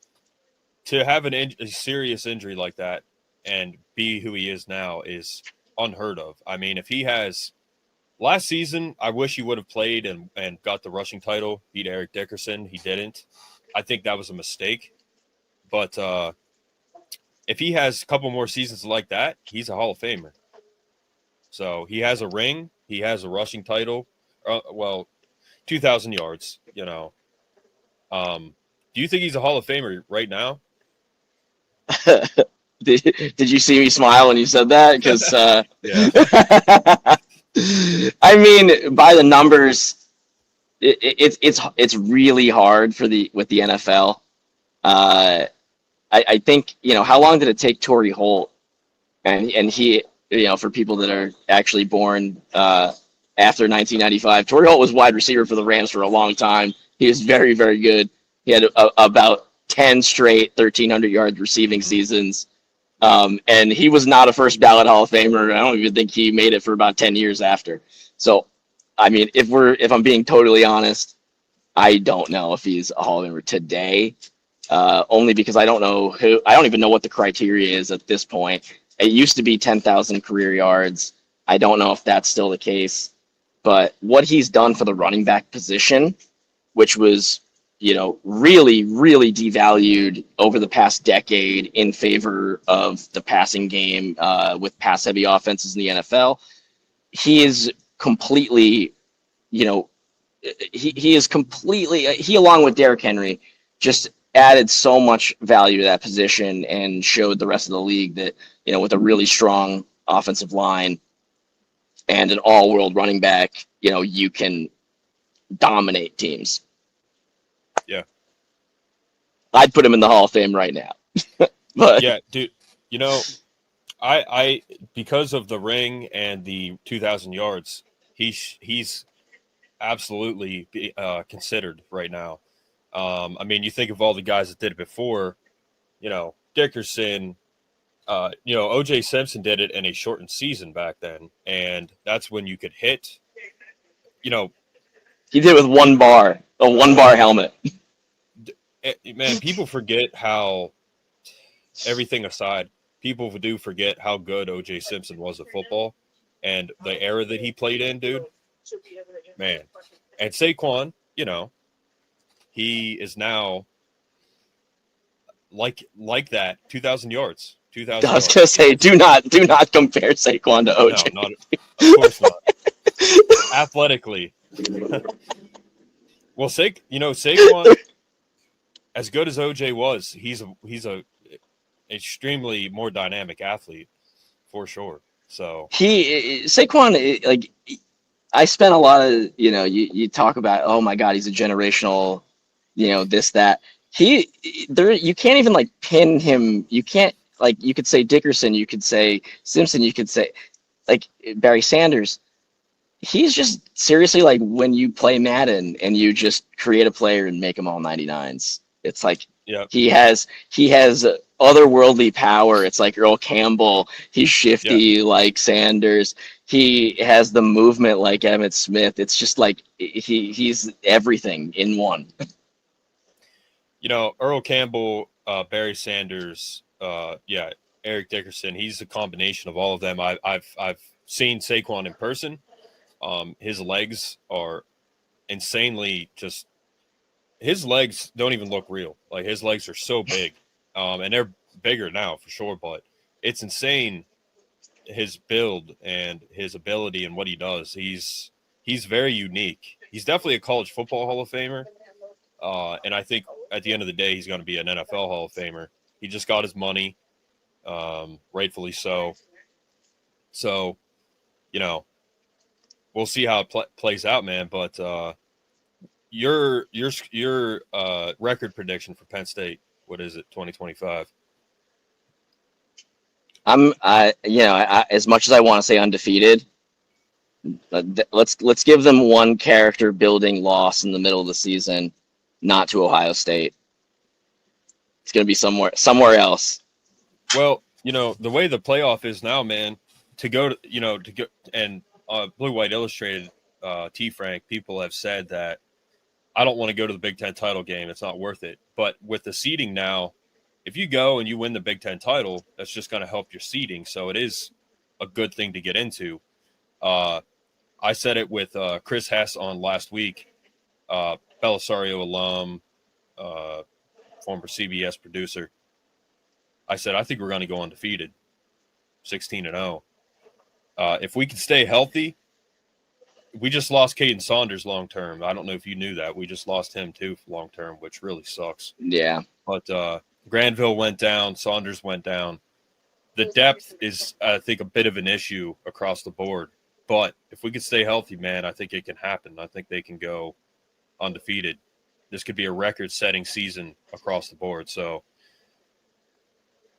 to have a serious injury like that and be who he is now is unheard of. I mean, if he has last season, I wish he would have played and got the rushing title, beat Eric Dickerson. He didn't. I think that was a mistake. But if he has a couple more seasons like that, he's a Hall of Famer. So he has a ring. He has a rushing title. 2,000 yards, you know. Do you think he's a Hall of Famer right now? Did you see me smile when you said that? Because Yeah. I mean, by the numbers, it's really hard with the NFL. I think, you know, how long did it take Torrey Holt, and he, you know, for people that are actually born after 1995, Torrey Holt was wide receiver for the Rams for a long time. He was very, very good. He had about 10 straight 1,300-yard receiving seasons. And he was not a first ballot Hall of Famer. I don't even think he made it for about 10 years after. So, I mean, if I'm being totally honest, I don't know if he's a Hall of Famer today. Only because I don't even know what the criteria is at this point. It used to be 10,000 career yards. I don't know if that's still the case. But what he's done for the running back position, which was, you know, really, really devalued over the past decade in favor of the passing game with pass-heavy offenses in the NFL. He is completely, you know, he along with Derrick Henry just added so much value to that position and showed the rest of the league that, you know, with a really strong offensive line and an all-world running back, you know, you can dominate teams. Yeah. I'd put him in the Hall of Fame right now. But yeah, dude, you know, I because of the ring and the 2,000 yards, he's absolutely considered right now. I mean, you think of all the guys that did it before, you know, Dickerson, you know, O.J. Simpson did it in a shortened season back then, and that's when you could hit, you know. He did it with a one-bar helmet. Man, people forget how, everything aside, people do forget how good O.J. Simpson was at football and the era that he played in, dude. Man. And Saquon, you know, he is now like that, 2,000 yards. 2,000 I was going to say, do not compare Saquon to OJ. No, of course not. Athletically. Well, Saquon, as good as OJ was, he's a extremely more dynamic athlete for sure. So Saquon, like, I spent a lot of, you know, you talk about, oh my God, he's a generational, you know, this, that. You can't even like pin him. You can't, like, you could say Dickerson, you could say Simpson, you could say like Barry Sanders. He's just seriously like when you play Madden and you just create a player and make them all 99s. It's like, yeah, he has otherworldly power. It's like Earl Campbell. He's shifty like Sanders. He has the movement like Emmitt Smith. It's just like he's everything in one. You know, Earl Campbell, Barry Sanders, Eric Dickerson. He's a combination of all of them. I've seen Saquon in person. His legs are insanely just. His legs don't even look real. Like, his legs are so big, and they're bigger now for sure. But it's insane, his build and his ability and what he does. He's very unique. He's definitely a college football Hall of Famer, and I think at the end of the day, he's going to be an NFL Hall of Famer. He just got his money, rightfully so. So, you know, we'll see how it plays out, man. But your record prediction for Penn State, what is it, 2025? As much as I want to say undefeated, let's give them one character building loss in the middle of the season, not to Ohio State. It's going to be somewhere else. Well, you know, the way the playoff is now, man, to go and Blue White Illustrated, T. Frank, people have said that I don't want to go to the Big Ten title game. It's not worth it. But with the seeding now, if you go and you win the Big Ten title, that's just going to help your seeding. So it is a good thing to get into. I said it with Chris Hess on last week, Belisario alum, former CBS producer. I said, I think we're going to go undefeated, 16-0. If we can stay healthy, we just lost Caden Saunders long term. I don't know if you knew that. We just lost him too long term, which really sucks. Yeah. But Granville went down, Saunders went down. The depth is, I think, a bit of an issue across the board. But if we could stay healthy, man, I think it can happen. I think they can go undefeated. This could be a record-setting season across the board. So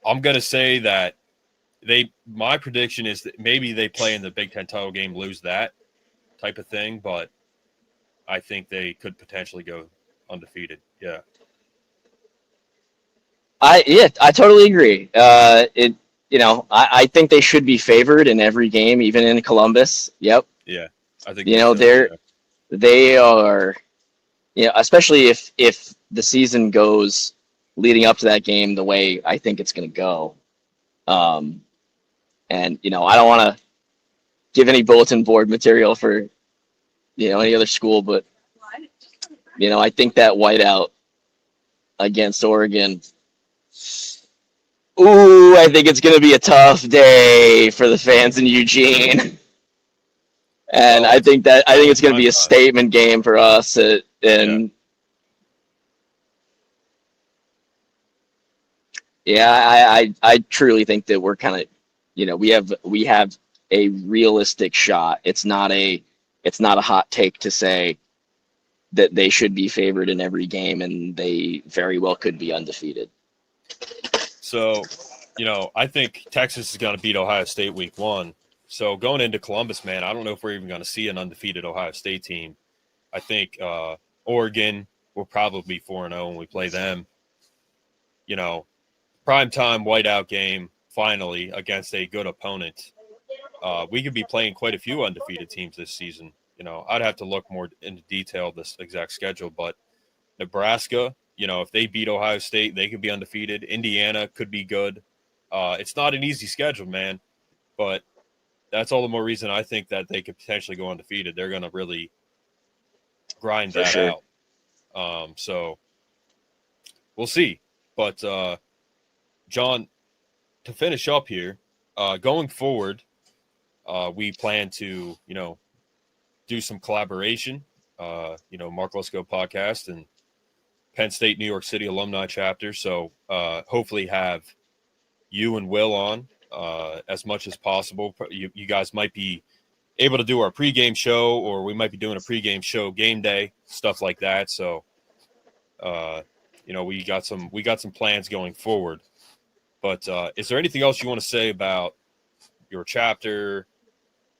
I'm going to say that my prediction is that maybe they play in the Big Ten title game, lose that type of thing, but I think they could potentially go undefeated. Yeah. I totally agree. I think they should be favored in every game, even in Columbus. Yep. Yeah. I think they are, especially if the season goes leading up to that game the way I think it's going to go. And I don't want to give any bulletin board material for, any other school, but, I think that whiteout against Oregon, I think it's going to be a tough day for the fans in Eugene. And I think it's going to be a statement game for us. I truly think that we're kind of, we have a realistic shot. It's not a hot take to say that they should be favored in every game, and they very well could be undefeated. So, I think Texas is going to beat Ohio State week 1. So going into Columbus, man, I don't know if we're even going to see an undefeated Ohio State team. I think Oregon will probably be 4-0 when we play them. Primetime whiteout game, finally, against a good opponent. We could be playing quite a few undefeated teams this season. I'd have to look more into detail this exact schedule, but Nebraska, if they beat Ohio State, they could be undefeated. Indiana could be good. It's not an easy schedule, man, but that's all the more reason I think that they could potentially go undefeated. They're going to really grind that out. So we'll see. But, John, to finish up here, going forward, we plan to, do some collaboration, Mark Lesko Podcast and Penn State, New York City Alumni chapter. So hopefully have you and Will on as much as possible. You guys might be able to do our pregame show, or we might be doing a pregame show game day, stuff like that. So, we got some plans going forward. But is there anything else you want to say about your chapter,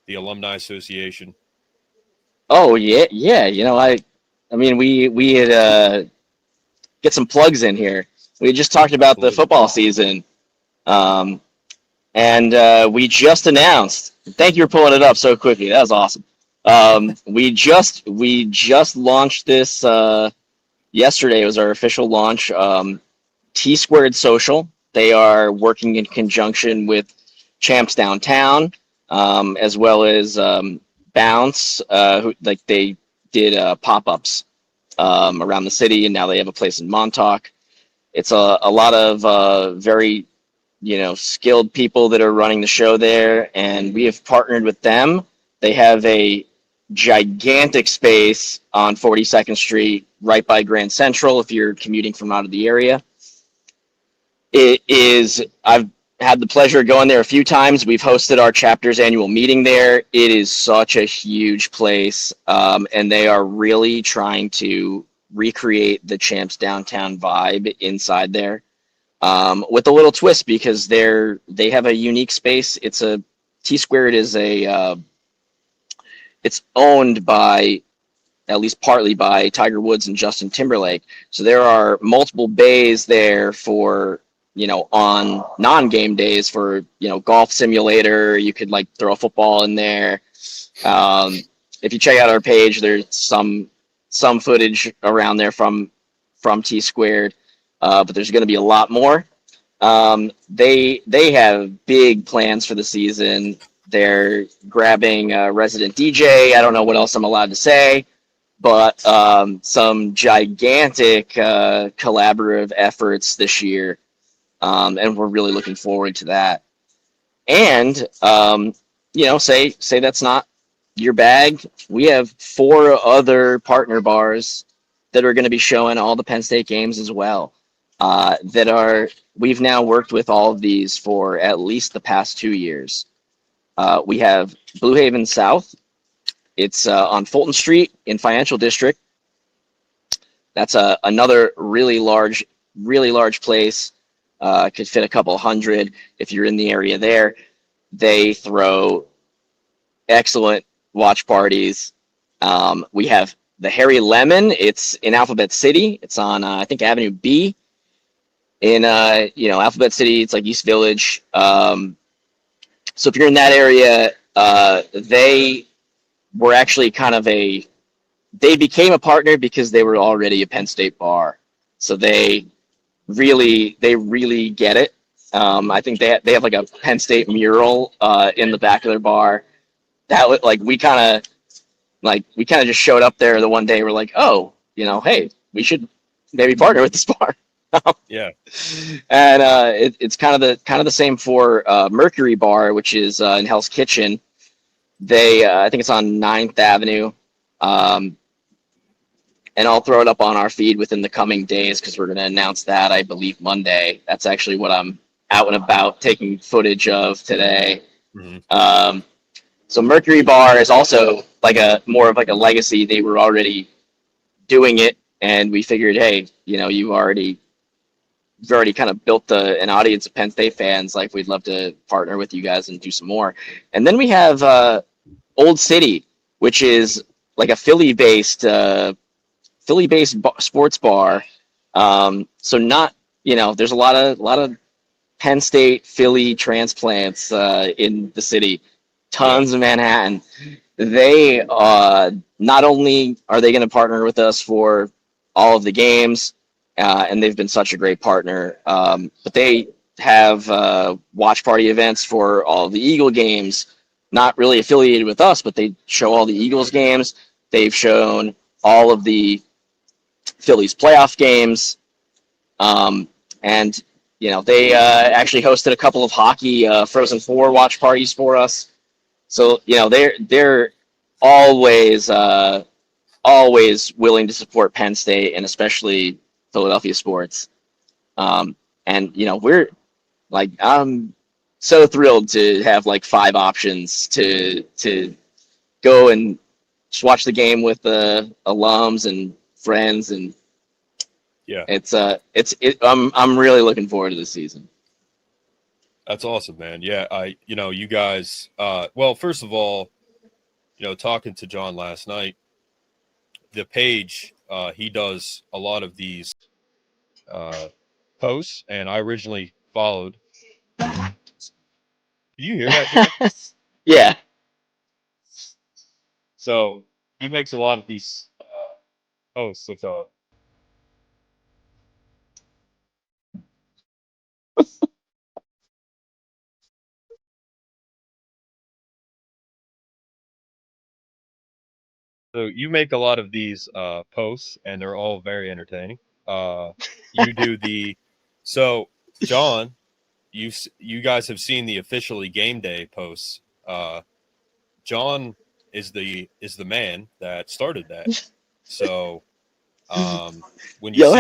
the Alumni Association? Oh yeah. We had get some plugs in here. We just talked about the football season, and we just announced. Thank you for pulling it up so quickly. That was awesome. We just launched this yesterday. It was our official launch. T Squared Social. They are working in conjunction with Champs Downtown, as well as Bounce. They did pop-ups around the city, and now they have a place in Montauk. It's a lot of very, skilled people that are running the show there, and we have partnered with them. They have a gigantic space on 42nd Street, right by Grand Central, if you're commuting from out of the area. I've had the pleasure of going there a few times. We've hosted our chapter's annual meeting there. It is such a huge place, and they are really trying to recreate the Champs Downtown vibe inside there, with a little twist, because they have a unique space. T Squared is it's owned by, at least partly by, Tiger Woods and Justin Timberlake. So there are multiple bays there for, on non-game days for, golf simulator. You could throw a football in there. If you check out our page, there's some footage around there from T Squared, but there's going to be a lot more. They have big plans for the season. They're grabbing a resident DJ. I don't know what else I'm allowed to say, but some gigantic collaborative efforts this year, and we're really looking forward to that. And say that's not your bag. We have 4 other partner bars that are going to be showing all the Penn State games as well. We've now worked with all of these for at least the past 2 years. We have Blue Haven South. It's on Fulton Street in Financial District. That's another really large place. Could fit a couple hundred if you're in the area there. They throw excellent watch parties. We have the Harry Lemon. It's in Alphabet City. It's on I think Avenue B. In Alphabet City, it's like East Village. So if you're in that area, they were actually they became a partner because they were already a Penn State bar. So they really get it. I think they have like a Penn State mural in the back of their bar. That was like we kind of just showed up there the one day. We're like, oh, hey, we should maybe partner with this bar. Yeah, and it's kind of the same for Mercury Bar, which is in Hell's Kitchen. They I think it's on 9th Avenue, and I'll throw it up on our feed within the coming days because we're going to announce that, I believe, Monday. That's actually what I'm out and about taking footage of today. Mm-hmm. So Mercury Bar is also more of a legacy. They were already doing it, and we figured, hey, you've already kind of built an audience of Penn State fans. Like, we'd love to partner with you guys and do some more. And then we have Old City, which is like a Philly-based sports bar. So not, there's a lot of Penn State Philly transplants in the city. Tons of Manhattan. They not only are they going to partner with us for all of the games, and they've been such a great partner, but they have watch party events for all of the Eagle games, not really affiliated with us, but they show all the Eagles games. They've shown all of the Phillies playoff games, and they actually hosted a couple of hockey Frozen Four watch parties for us. So they're always willing to support Penn State and especially Philadelphia sports. And we're like, I'm so thrilled to have like 5 options to go and just watch the game with the alums and friends, and yeah, I'm really looking forward to this season. That's awesome, man. Yeah, you guys, well, first of all, talking to John last night, the page, he does a lot of these posts, and I originally followed. Can you hear that? Yeah. So he makes a lot of these posts with So you make a lot of these posts, and they're all very entertaining. You do so John, you guys have seen the officially game day posts. John is the man that started that. So when you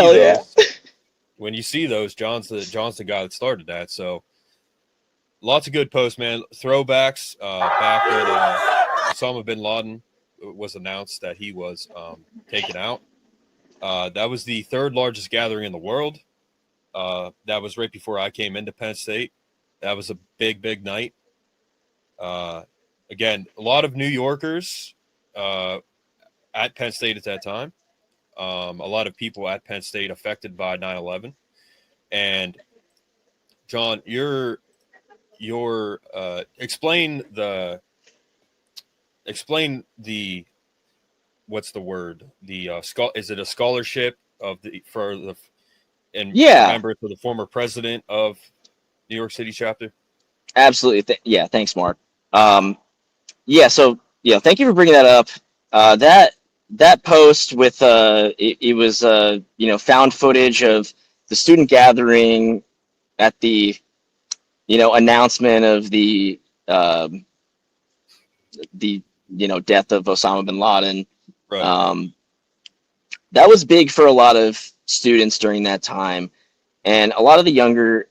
see those, John's the guy that started that. So lots of good posts, man. Throwbacks back when Osama bin Laden was announced that he was taken out. That was the 3rd largest gathering in the world. That was right before I came into Penn State. That was a big night. Again, a lot of New Yorkers at Penn State at that time. A lot of people at Penn State affected by 9/11. And John, your explain what's the word? Is it a scholarship and Yeah. remember to the former president of New York City chapter? Absolutely. Yeah. Thanks, Mark. Yeah. So, thank you for bringing that up. That post with it was found footage of the student gathering at the announcement of the death of Osama bin Laden. Right. That was big for a lot of students during that time, and a lot of the younger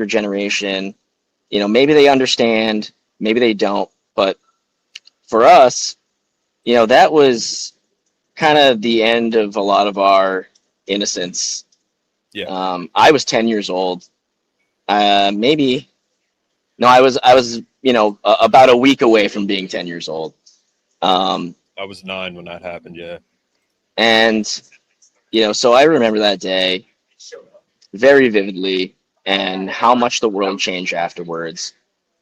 generation, maybe they understand, maybe they don't, but for us, that was kind of the end of a lot of our innocence. Yeah. I was 10 years old. I was about a week away from being 10 years old. I was 9 when that happened. Yeah. And, so I remember that day very vividly and how much the world changed afterwards.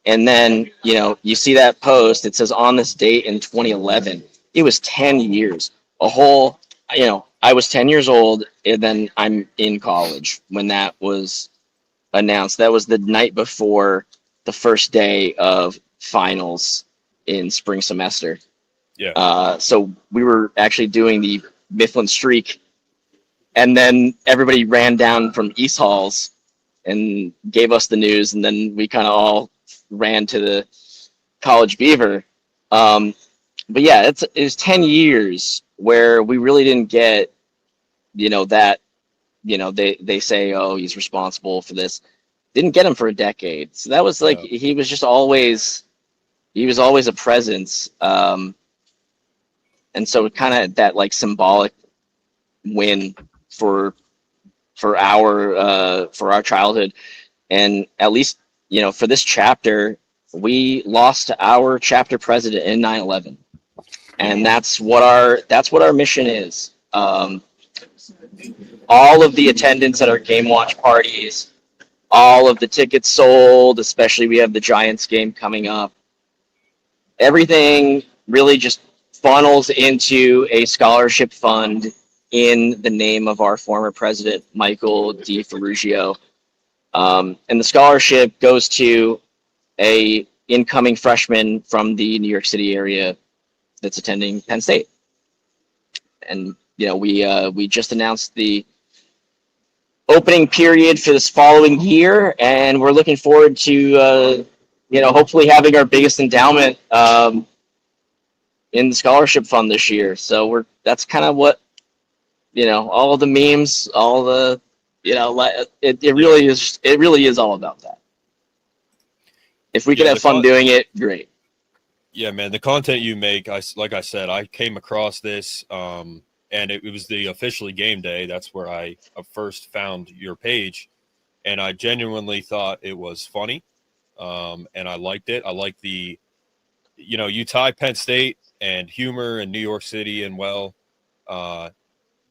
And then, you see that post, it says on this date in 2011, it was 10 years, I was 10 years old, and then I'm in college when that was announced. That was the night before the first day of finals in spring semester. Yeah. So we were actually doing the Mifflin streak, and then everybody ran down from East Halls and gave us the news, and then we kind of all ran to the College Beaver. But yeah, it was 10 years where we really didn't get, that, they say, oh, he's responsible for this. Didn't get him for a decade. So that was like, he was always a presence. And so kind of that like symbolic win for our childhood. And at least, for this chapter, we lost our chapter president in 9/11. And that's what our mission is. All of the attendance at our game watch parties, all of the tickets sold, especially we have the Giants game coming up. Everything really just funnels into a scholarship fund in the name of our former president, Michael D. Ferrugio. And the scholarship goes to a incoming freshman from the New York City area that's attending Penn State. And we just announced the opening period for this following year, and we're looking forward to hopefully having our biggest endowment in the scholarship fund this year. So that's kind of what all of the memes, all the it really is all about that. If we could have fun doing it, great. Yeah, man, the content you make, like I said, I came across this, and it was the officially game day. That's where I first found your page, and I genuinely thought it was funny, and I liked it. I like the, you tie Penn State and humor and New York City, and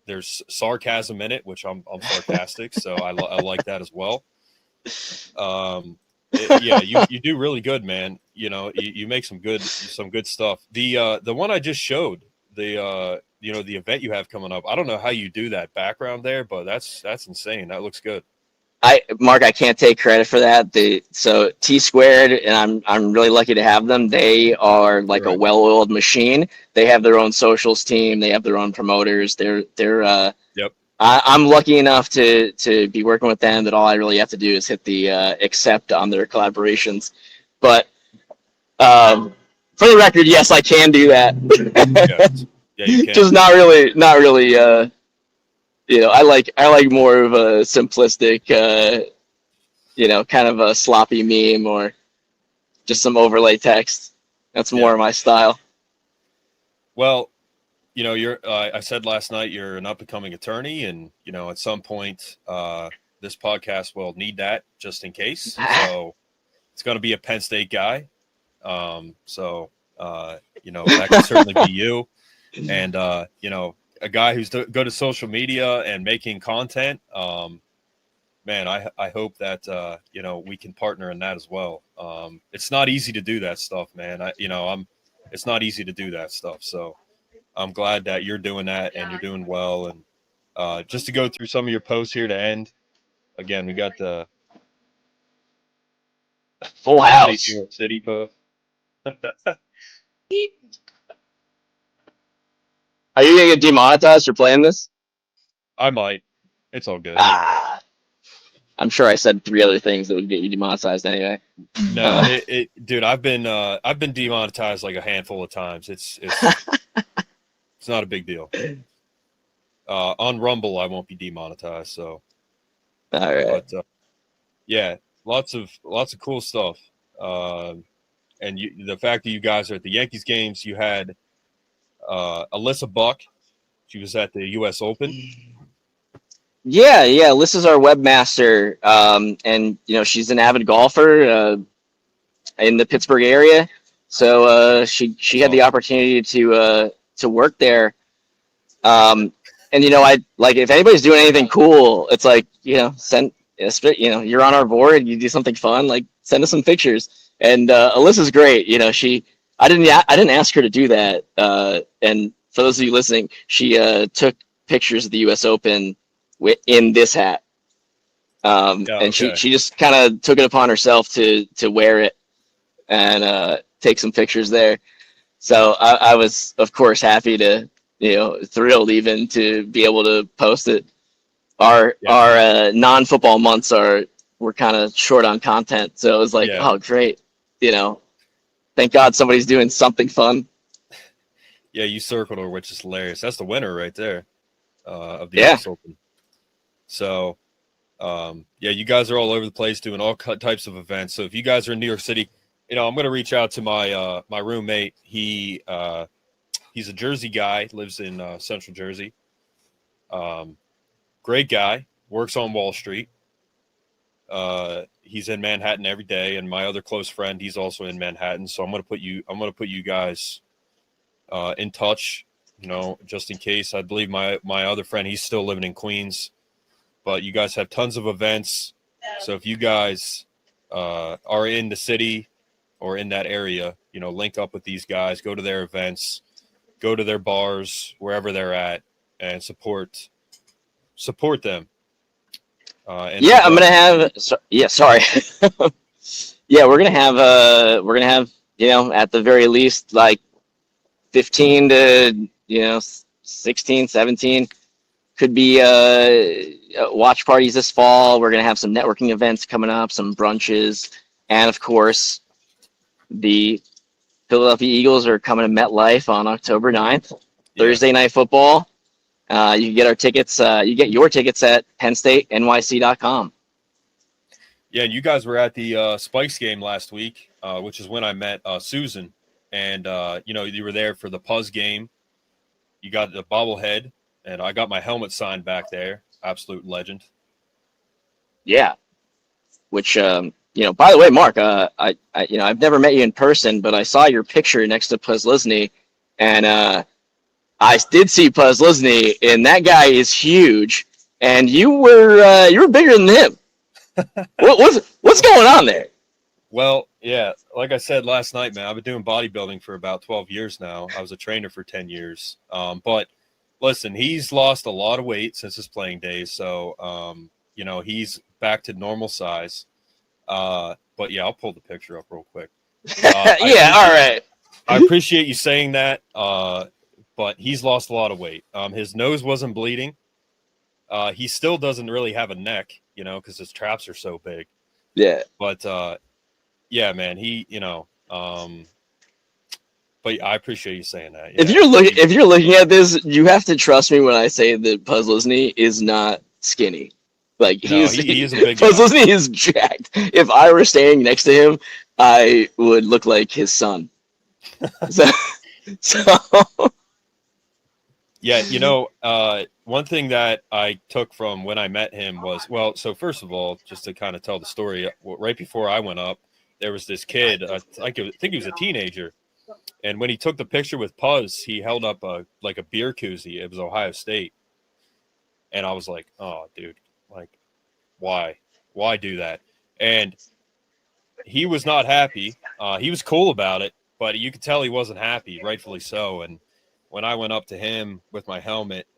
there's sarcasm in it, which I'm sarcastic, so I like that as well. You do really good, man. You make some good stuff. The one I just showed, the event you have coming up. I don't know how you do that background there, but that's insane. That looks good. Mark, I can't take credit for that. So T Squared, and I'm really lucky to have them. They are like a well-oiled machine. They have their own socials team. They have their own promoters. They're Yep. I'm lucky enough to be working with them that all I really have to do is hit the accept on their collaborations. But for the record, yes, I can do that. Yeah, you can. Just not really. I like more of a simplistic, kind of a sloppy meme or just some overlay text. That's more my style. Well, you're. I said last night you're an up-and-coming attorney, and at some point, this podcast will need that just in case. So it's going to be a Penn State guy. So that could certainly be you, and a guy who's good at social media and making content. Man, I hope that we can partner in that as well. It's not easy to do that stuff, man. It's not easy to do that stuff. So I'm glad that you're doing that and you're doing well. And just to go through some of your posts here to end, again, we got the Full house. New York City puff. Are you gonna get demonetized for playing this? I might. It's all good. I'm sure I said 3 other things that would get you demonetized anyway. No, dude, I've been demonetized like a handful of times. It's it's not a big deal. On Rumble, I won't be demonetized. So, all right. But yeah, lots of cool stuff. And the fact that you guys are at the Yankees games, you had Alyssa Buck. She was at the U.S. Open. Yeah. Alyssa's our webmaster, and she's an avid golfer in the Pittsburgh area. So she had the opportunity to work there. And I like, if anybody's doing anything cool, it's like send you're on our board, you do something fun, like send us some pictures. And Alyssa's great. I didn't ask her to do that. And for those of you listening, she took pictures of the U.S. Open in this hat. And she just kind of took it upon herself to wear it and take some pictures there. So I was, of course, happy to, thrilled even to be able to post it. Our non-football months we're kind of short on content, so it was like, oh, great, thank God somebody's doing something fun. Yeah, you circled her, which is hilarious. That's the winner right there of the US Open. So, you guys are all over the place doing all types of events. So if you guys are in New York City, I'm going to reach out to my my roommate. He's a Jersey guy, lives in Central Jersey. Great guy, works on Wall Street. He's in Manhattan every day, and my other close friend, he's also in Manhattan. So I'm going to put you guys in touch, just in case. I believe my other friend, he's still living in Queens, but you guys have tons of events. So if you guys are in the city or in that area, link up with these guys, go to their events, go to their bars, wherever they're at, and support them. I'm gonna have. Sorry. We're gonna have at the very least like 15 to 16, 17 could be watch parties this fall. We're gonna have some networking events coming up, some brunches, and of course, the Philadelphia Eagles are coming to MetLife on October 9th. Thursday Night Football. You can get our tickets. You get your tickets at PennStateNYC.com. Yeah, and you guys were at the Spikes game last week, which is when I met Susan. And, you were there for the Puzz game. You got the bobblehead, and I got my helmet signed back there. Absolute legend. Yeah. Which, by the way, Mark, I've never met you in person, but I saw your picture next to Puzz Lisney, and I did see Puzz Lisney, and that guy is huge, and you were bigger than him. What's going on there? Well, yeah, like I said last night, man, I've been doing bodybuilding for about 12 years now. I was a trainer for 10 years. But listen, he's lost a lot of weight since his playing days, so he's back to normal size. But yeah, I'll pull the picture up real quick. All right. I appreciate you saying that. But he's lost a lot of weight. His nose wasn't bleeding. He still doesn't really have a neck, because his traps are so big. Yeah. But yeah, man, but I appreciate you saying that. Yeah. If you're looking at this, you have to trust me when I say that Puzz Lisney is not skinny. Like he is a big Puzz Lisney is jacked. If I were standing next to him, I would look like his son. So yeah, one thing that I took from when I met him was, so first of all, just to kind of tell the story, right before I went up, there was this kid, I think he was a teenager, and when he took the picture with Puzz, he held up a beer koozie. It was Ohio State, and I was like, oh, dude, like, why do that? And he was not happy. He was cool about it, but you could tell he wasn't happy, rightfully so. And when I went up to him with my helmet,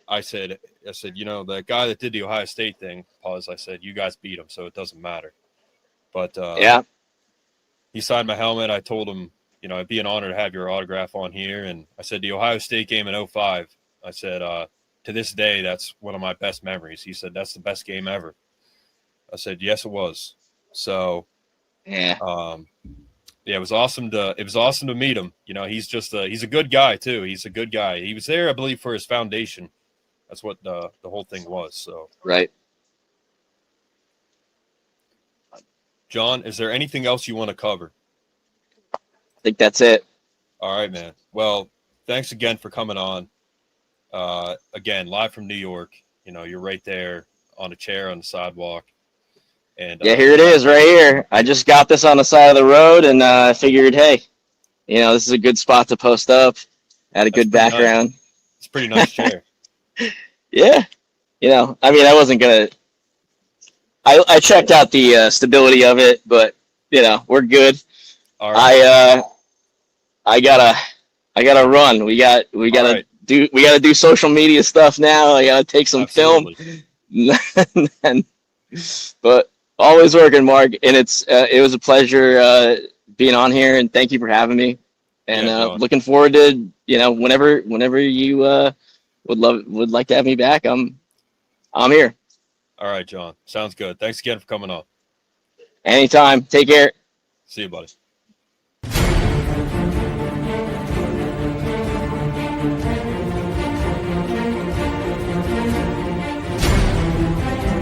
I said, the guy that did the Ohio State thing, pause, I said, you guys beat him, so it doesn't matter. But yeah, he signed my helmet. I told him, it'd be an honor to have your autograph on here. And I said, the Ohio State game in 2005, I said, to this day, that's one of my best memories. He said, that's the best game ever. I said, yes, it was. So, yeah. It was awesome to meet him. He's just he's a good guy too. He's a good guy. He was there, I believe, for his foundation. That's what the whole thing was. So, right. John, is there anything else you want to cover? I think that's it. All right, man. Well, thanks again for coming on. Again, live from New York. You're right there on a chair on the sidewalk. And yeah, here it is right here. I just got this on the side of the road and I figured, hey, this is a good spot to post up. Had a good background. Nice. It's a pretty nice chair. Yeah. I wasn't going to. I checked out the stability of it, but, we're good. All right. I gotta run. We gotta do social media stuff now. I gotta take some Absolutely. film. But always working, Mark, and it was a pleasure being on here, and thank you for having me. And looking forward to whenever you would like to have me back. I'm here. All right, John. Sounds good. Thanks again for coming on. Anytime. Take care. See you, buddy.